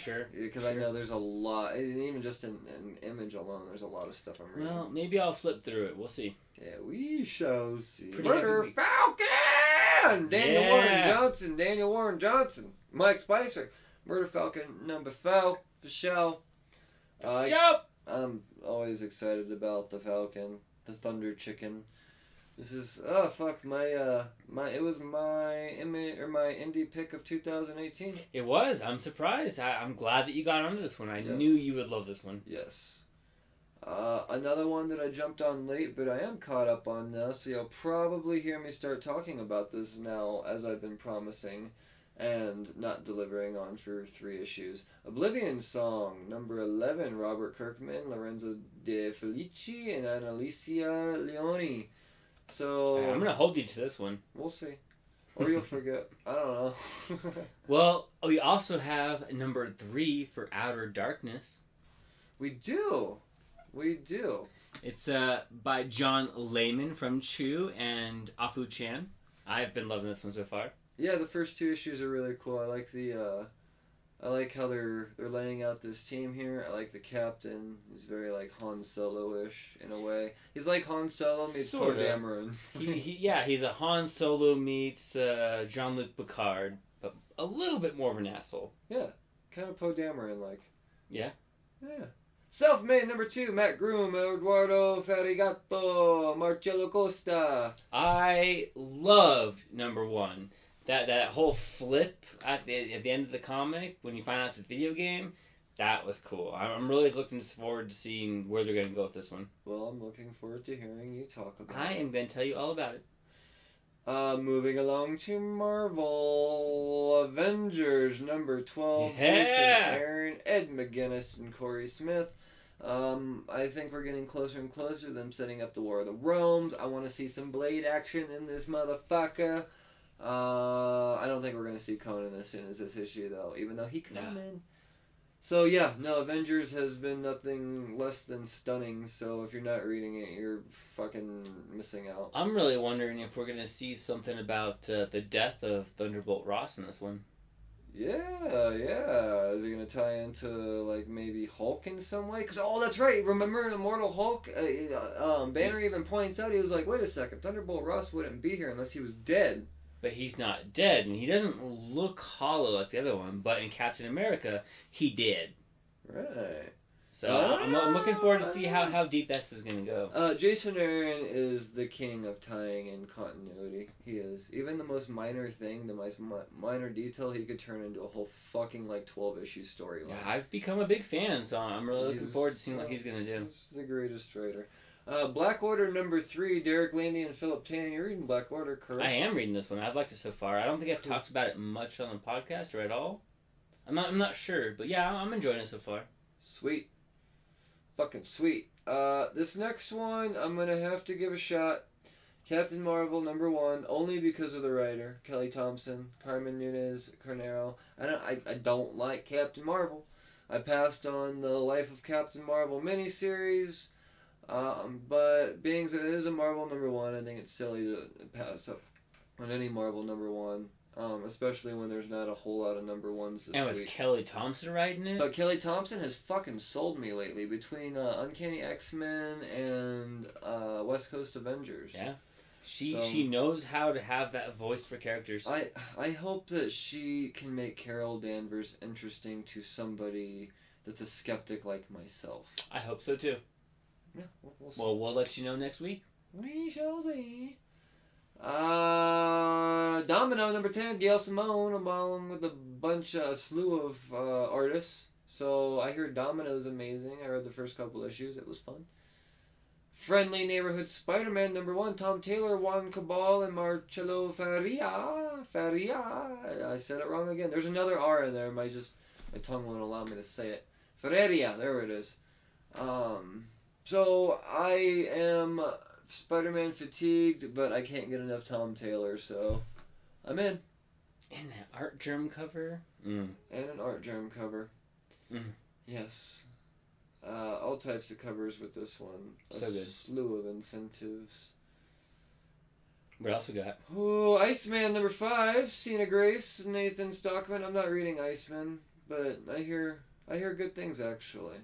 Sure. Because sure. I know there's a lot, even just in image alone, there's a lot of stuff I'm reading. Well, maybe I'll flip through it. We'll see. Yeah, we shall see. Pretty Murder heavy Falcon. Yeah. Daniel Warren Johnson. Mike Spicer. Murder Falcon number 4 for show. Joe. I'm always excited about the Falcon, the Thunder Chicken. This is it was my indie pick of 2018. It was. I'm surprised. I'm glad that you got onto this one. I Yes. knew you would love this one. Yes. Another one that I jumped on late, but I am caught up on now, so you'll probably hear me start talking about this now, as I've been promising and not delivering on for 3 issues. Oblivion Song, number 11, Robert Kirkman, Lorenzo De Felici, and Annalisa Leoni. So I'm gonna hold you to this one. We'll see. Or you'll forget. I don't know. Well, we also have number 3 for Outer Darkness. We do. It's by John Layman from Chew and Afu Chan. I've been loving this one so far. Yeah, the first 2 issues are really cool. I like I like how they're laying out this team here. I like the captain. He's very like Han Solo-ish in a way. He's like Han Solo meets Poe Dameron. He's a Han Solo meets Jean-Luc Picard, but a little bit more of an asshole. Yeah, kind of Poe Dameron like. Yeah. Yeah. Self-made number 2, Matt Groom, Eduardo Ferrigato, Marcello Costa. I loved number 1. That whole flip at the end of the comic when you find out it's a video game, that was cool. I'm really looking forward to seeing where they're going to go with this one. Well, I'm looking forward to hearing you talk about it. I am going to tell you all about it. Moving along to Marvel Avengers number 12. Yeah. Jason Aaron, Ed McGuinness, and Corey Smith. I think we're getting closer and closer to them setting up the War of the Realms. I want to see some Blade action in this motherfucker. I don't think we're going to see Conan as soon as this issue, though, even though he coming. So, yeah, no, Avengers has been nothing less than stunning, so if you're not reading it, you're fucking missing out. I'm really wondering if we're going to see something about the death of Thunderbolt Ross in this one. Yeah. Is it going to tie into, like, maybe Hulk in some way? Because, oh, that's right, remember in Immortal Hulk? Banner even points out, he was like, wait a second, Thunderbolt Ross wouldn't be here unless he was dead. But he's not dead, and he doesn't look hollow like the other one, but in Captain America, he did. Right. So I'm looking forward to see how deep this is going to go. Jason Aaron is the king of tying in continuity. He is. Even the most minor thing, the most minor detail, he could turn into a whole fucking, like, 12-issue storyline. Yeah, I've become a big fan, so I'm really looking forward to seeing what he's going to do. He's the greatest writer. Black Order number 3, Derek Landy and Philip Tan. You're reading Black Order, correct? I am reading this one. I've liked it so far. I don't think I've talked about it much on the podcast or at all. I'm not sure, but yeah, I'm enjoying it so far. Sweet. Fucking sweet. This next one, I'm going to have to give a shot. Captain Marvel number 1, only because of the writer, Kelly Thompson, Carmen Nunez Carnero. I don't like Captain Marvel. I passed on the Life of Captain Marvel miniseries. But being that it is a Marvel number 1, I think it's silly to pass up on any Marvel number 1, especially when there's not a whole lot of number 1s this week. And with Kelly Thompson writing it? But Kelly Thompson has fucking sold me lately between Uncanny X-Men and West Coast Avengers. Yeah. She knows how to have that voice for characters. I hope that she can make Carol Danvers interesting to somebody that's a skeptic like myself. I hope so too. Yeah, we'll see. Well, we'll let you know next week. We shall see. Domino number 10, Gail Simone, along with a slew of artists. So I heard Domino's amazing. I read the first couple issues. It was fun. Friendly Neighborhood Spider-Man #1, Tom Taylor, Juan Cabal, and Marcelo Faria. I said it wrong again. There's another R in there. My tongue won't allow me to say it. Ferreria, there it is. So I am Spider-Man fatigued, but I can't get enough Tom Taylor, so I'm in. And an art germ cover. And an art germ cover. Yes. All types of covers with this one. So good. Slew of incentives. What else we got? Oh, Iceman #5, Cena Grace, Nathan Stockman. I'm not reading Iceman, but I hear good things actually.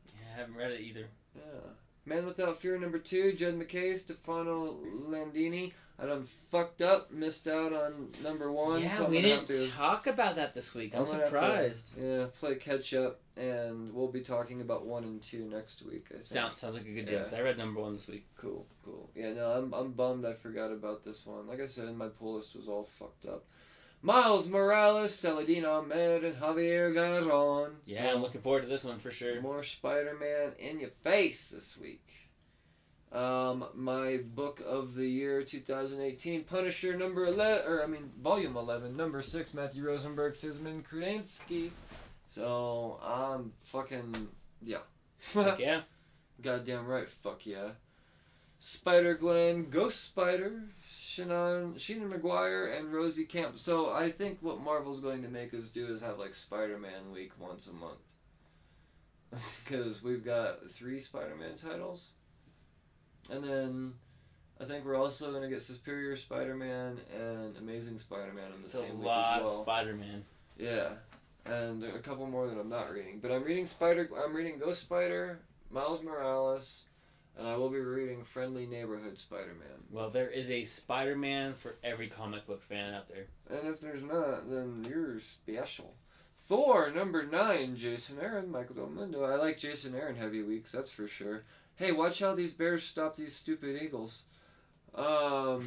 Yeah, I haven't read it either. Yeah. Man Without Fear #2, Jed McKay, Stefano Landini. I done fucked up, missed out on #1. Yeah, so we didn't talk about that this week. I'm surprised. Play catch up, and we'll be talking about 1 and 2 next week, I think. Sounds like a good deal. I read #1 this week. Cool. Yeah, no, I'm bummed I forgot about this one. Like I said, my pull list was all fucked up. Miles Morales, Saladin Ahmed, and Javier Garron. Yeah, I'm looking forward to this one for sure. More Spider-Man in your face this week. My book of the year 2018, Punisher Volume 11, #6, Matthew Rosenberg, Sisman Krudansky. So I'm fucking Heck yeah. Goddamn right, fuck yeah. Spider-Gwen, Ghost Spider, Sheena McGuire, and Rosie Camp. So I think what Marvel's going to make us do is have like Spider-Man week once a month. Because we've got 3 Spider-Man titles. And then I think we're also going to get Superior Spider-Man and Amazing Spider-Man in the same week as well. A lot of Spider-Man. Yeah. And there are a couple more that I'm not reading. But I'm reading Ghost Spider, Miles Morales, and I will be reading Friendly Neighborhood Spider-Man. Well, there is a Spider-Man for every comic book fan out there. And if there's not, then you're special. Thor, #9, Jason Aaron, Michael Del Mundo. I like Jason Aaron heavy weeks, that's for sure. Hey, watch how these Bears stop these stupid Eagles. So,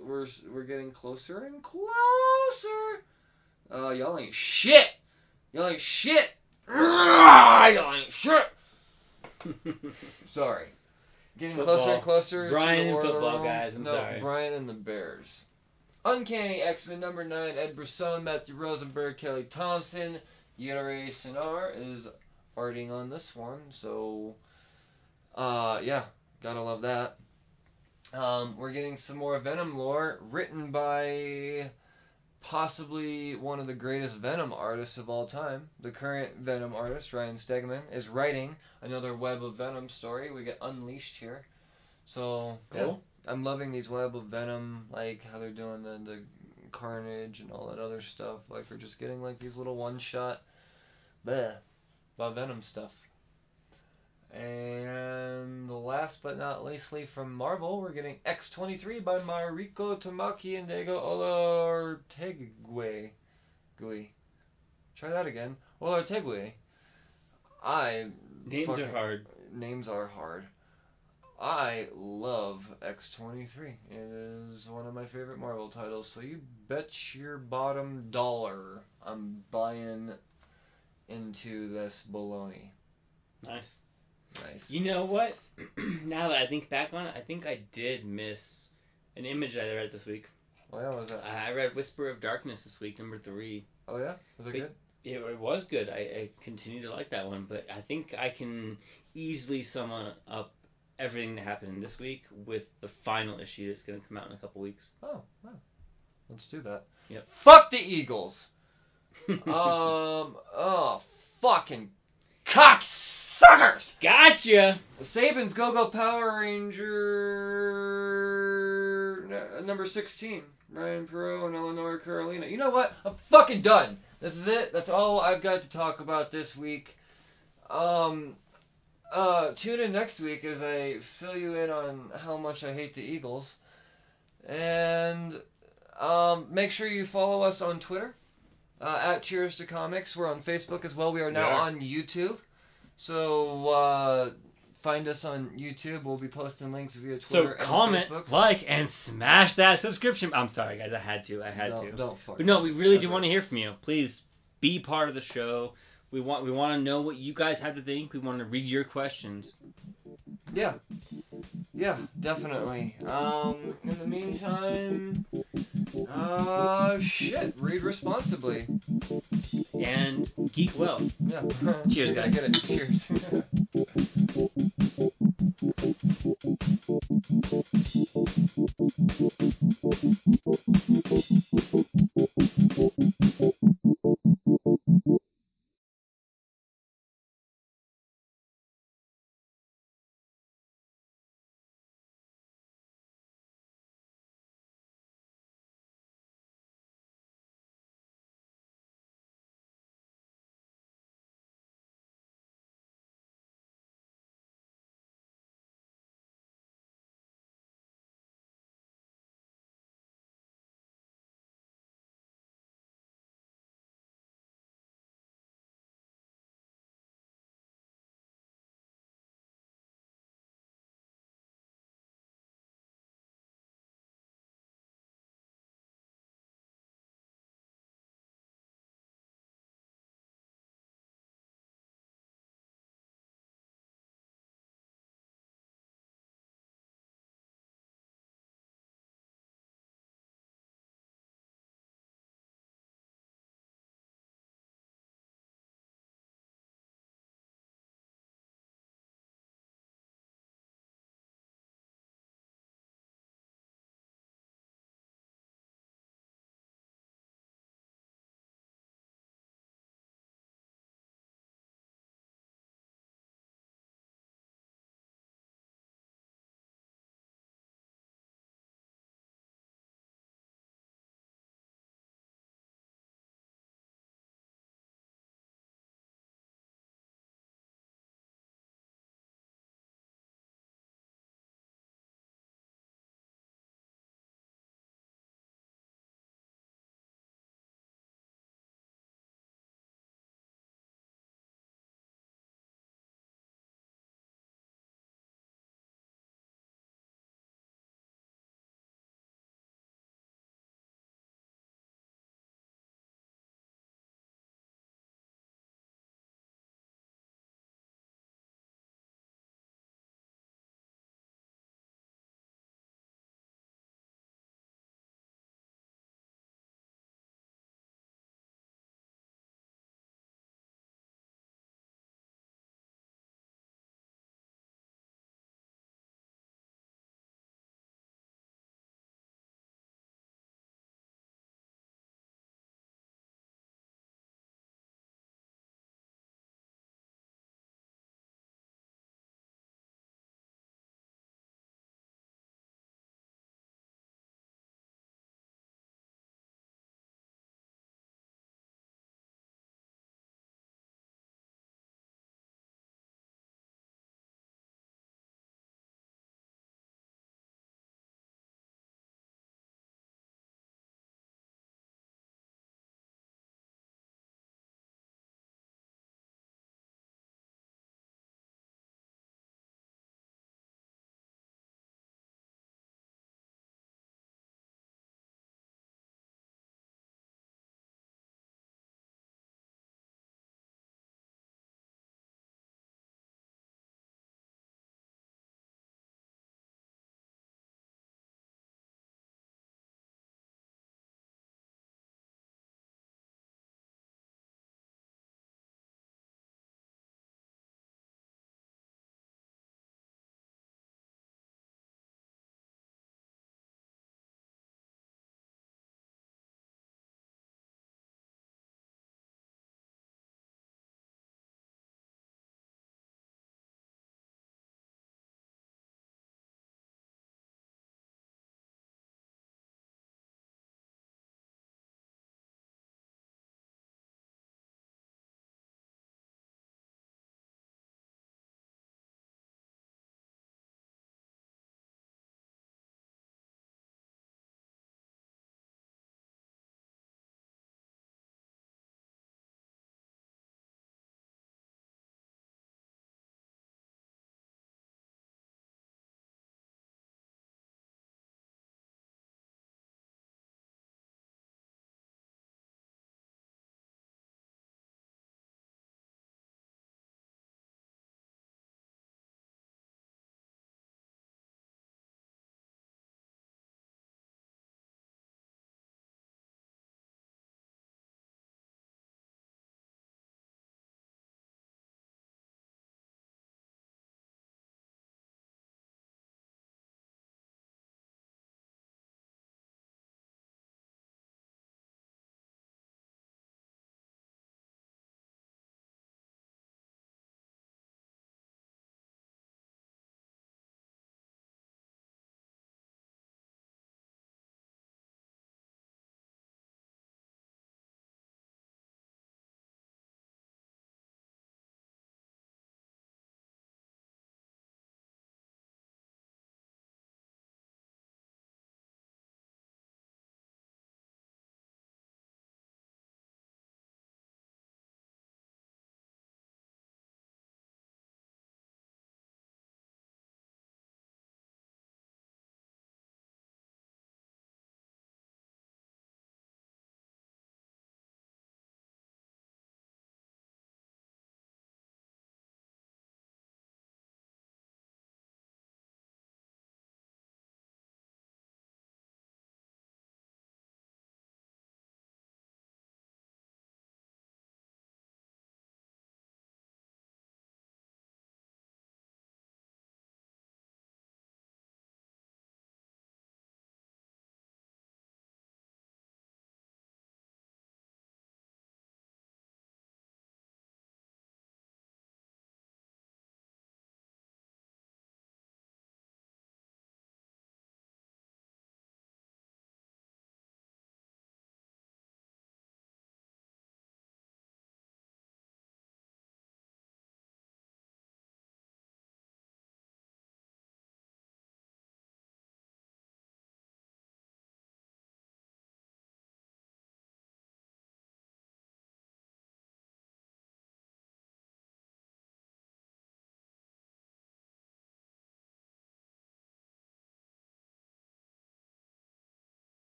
we're getting closer and closer. Y'all ain't shit. Y'all ain't shit. Y'all ain't shit. Sorry. Getting closer and closer. Brian to the and football, guys. I'm sorry. Brian and the Bears. Uncanny X-Men #9, Ed Brisson, Matthew Rosenberg, Kelly Thompson. Yuri Sinar is arting on this one, so yeah, gotta love that. We're getting some more Venom lore written by possibly one of the greatest Venom artists of all time. The current Venom artist, Ryan Stegman, is writing another Web of Venom story. We get Unleashed here. So, cool. Yeah, I'm loving these Web of Venom, like how they're doing the Carnage and all that other stuff. Like, we're just getting like these little one-shot about Venom stuff. And last but not leastly from Marvel, we're getting X-23 by Mariko Tamaki and Diego Olortegui. Try that again. Olortegui. Names are hard. I love X-23. It is one of my favorite Marvel titles, so you bet your bottom dollar I'm buying into this baloney. Nice. You know what? Now that I think back on it, I think I did miss an image that I read this week. Oh yeah, what was that? I read Whisper of Darkness this week, #3. Oh yeah? Was it good? It was good. I continue to like that one, but I think I can easily sum up everything that happened this week with the final issue that's going to come out in a couple weeks. Oh, wow. Let's do that. Yep. Fuck the Eagles! Fucking cocksuckers! Gotcha! Saban's Go-Go Power Ranger #16. Ryan Perot and Eleanor Carolina. You know what? I'm fucking done. This is it. That's all I've got to talk about this week. Tune in next week as I fill you in on how much I hate the Eagles. And make sure you follow us on Twitter. At Cheers to Comics. We're on Facebook as well. We are now on YouTube. So find us on YouTube. We'll be posting links via Twitter and comment, Facebook. like, and smash that subscription. I'm sorry, guys. I had to. Don't fuck. But no, we really do want to hear from you. Please be part of the show. We want to know what you guys have to think. We want to read your questions. Yeah. Yeah, definitely. In the meantime, read responsibly. And geek well. Yeah. Cheers, guys. Get it. Cheers.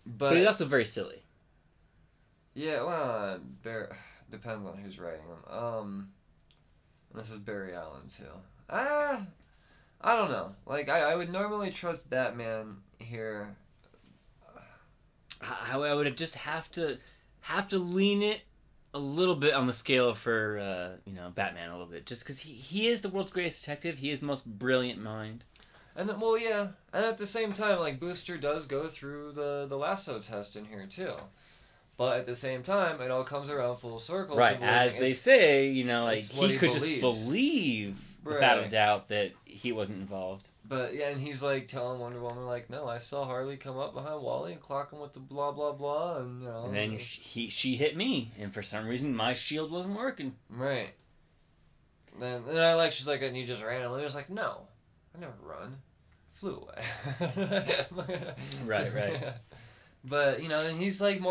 But he's also very silly. Yeah, well, depends on who's writing him. This is Barry Allen too. I don't know. Like I would normally trust Batman here. I would just have to lean it a little bit on the scale for Batman a little bit, just because he is the world's greatest detective. He is the most brilliant mind. And then, well, yeah, and at the same time, like Booster does go through the lasso test in here too. But at the same time, it all comes around full circle. Right, as they say, like he could just believe without a doubt that he wasn't involved. But yeah, and he's like telling Wonder Woman, like, no, I saw Harley come up behind Wally and clock him with the blah blah blah, and And then she hit me, and for some reason my shield wasn't working. Right. And I like, she's like, and you just ran, and I was like, no, I never run, flew away. Right. But and he's like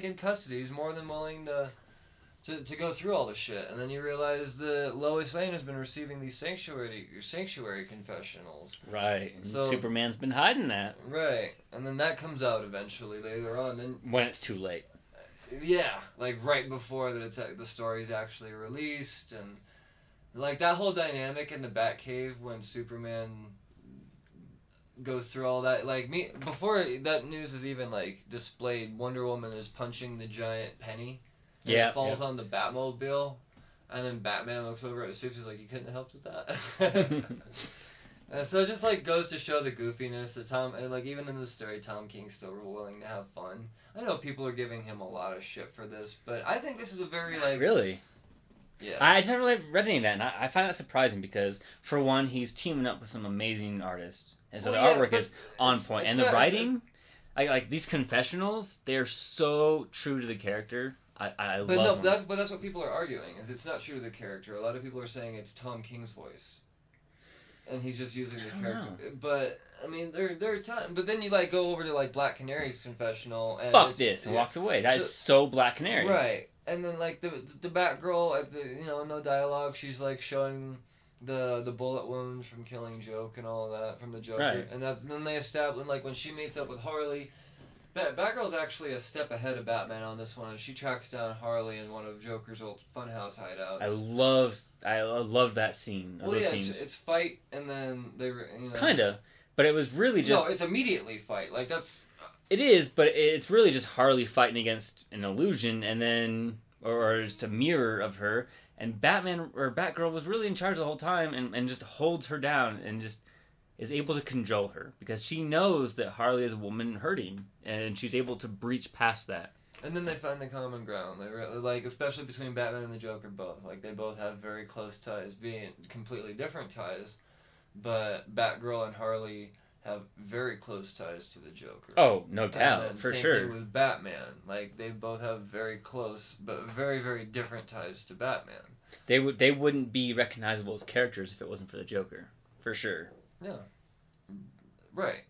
in custody. He's more than willing to go through all the shit. And then you realize that Lois Lane has been receiving these sanctuary confessionals. Right. So Superman's been hiding that. Right. And then that comes out eventually later on. And when it's too late. Yeah, like right before the story's actually released, and like that whole dynamic in the Batcave when Superman goes through all that, like before that news is even like displayed, Wonder Woman is punching the giant penny. And it falls on the Batmobile, and then Batman looks over at Superman, he's like, you couldn't have helped with that. And so it just like goes to show the goofiness that Tom, and like even in the story, Tom King's still willing to have fun. I know people are giving him a lot of shit for this, but I think this is a very like really. Yeah. I just never really read any of that, and I find that surprising because, for one, he's teaming up with some amazing artists, and so the artwork is on point, and the writing, like these confessionals, they're so true to the character. I love them. But that's what people are arguing, is it's not true to the character. A lot of people are saying it's Tom King's voice, and he's just using the character. But I mean, there are times. But then you like go over to like Black Canary's confessional, and fuck this, and walks away. That is so Black Canary. Right. And then like the Batgirl at the no dialogue, she's like showing the bullet wounds from killing Joke and all of that from the Joker. Right. And then they establish, like when she meets up with Harley, Batgirl's actually a step ahead of Batman on this one, and she tracks down Harley in one of Joker's old funhouse hideouts. I love that scene. Well, yeah, it's fight, and then they kinda, but it was really just it's immediately fight. Like that's. It is, but it's really just Harley fighting against an illusion, and then or just a mirror of her, and Batman or Batgirl was really in charge the whole time, and just holds her down and just is able to control her because she knows that Harley is a woman hurting, and she's able to breach past that. And then they find the common ground. They like, especially between Batman and the Joker, both like they both have very close ties, being completely different ties, but Batgirl and Harley have very close ties to the Joker. Oh, no doubt, for same sure. Thing with Batman, like they both have very close but very very different ties to Batman. They wouldn't be recognizable as characters if it wasn't for the Joker, for sure. Yeah, right.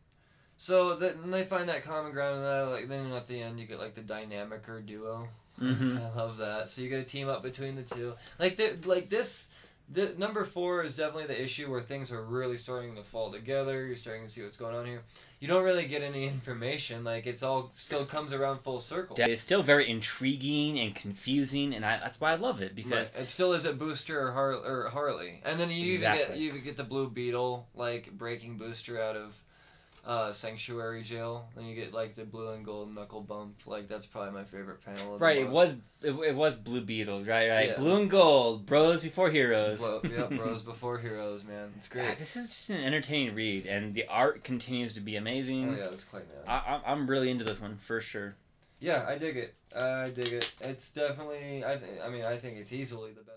So then they find that common ground, and like then at the end you get like the dynamicer duo. Mm-hmm. I love that. So you get a team up between the two. Like this. The number 4 is definitely the issue where things are really starting to fall together. You're starting to see what's going on here. You don't really get any information. Like it's all still comes around full circle. It's still very intriguing and confusing, and that's why I love it because it still is at Booster or Harley, and then you even get the Blue Beetle like breaking Booster out of Sanctuary Jail. Then you get like the blue and gold knuckle bump. Like that's probably my favorite panel of the book. It was Blue Beetle, right? Yeah. Blue and gold, bros before heroes. Bros before heroes, man. It's great. Yeah, this is just an entertaining read, and the art continues to be amazing. Oh yeah, it's quite nice. I'm really into this one for sure. Yeah, I dig it. It's definitely. I think it's easily the best.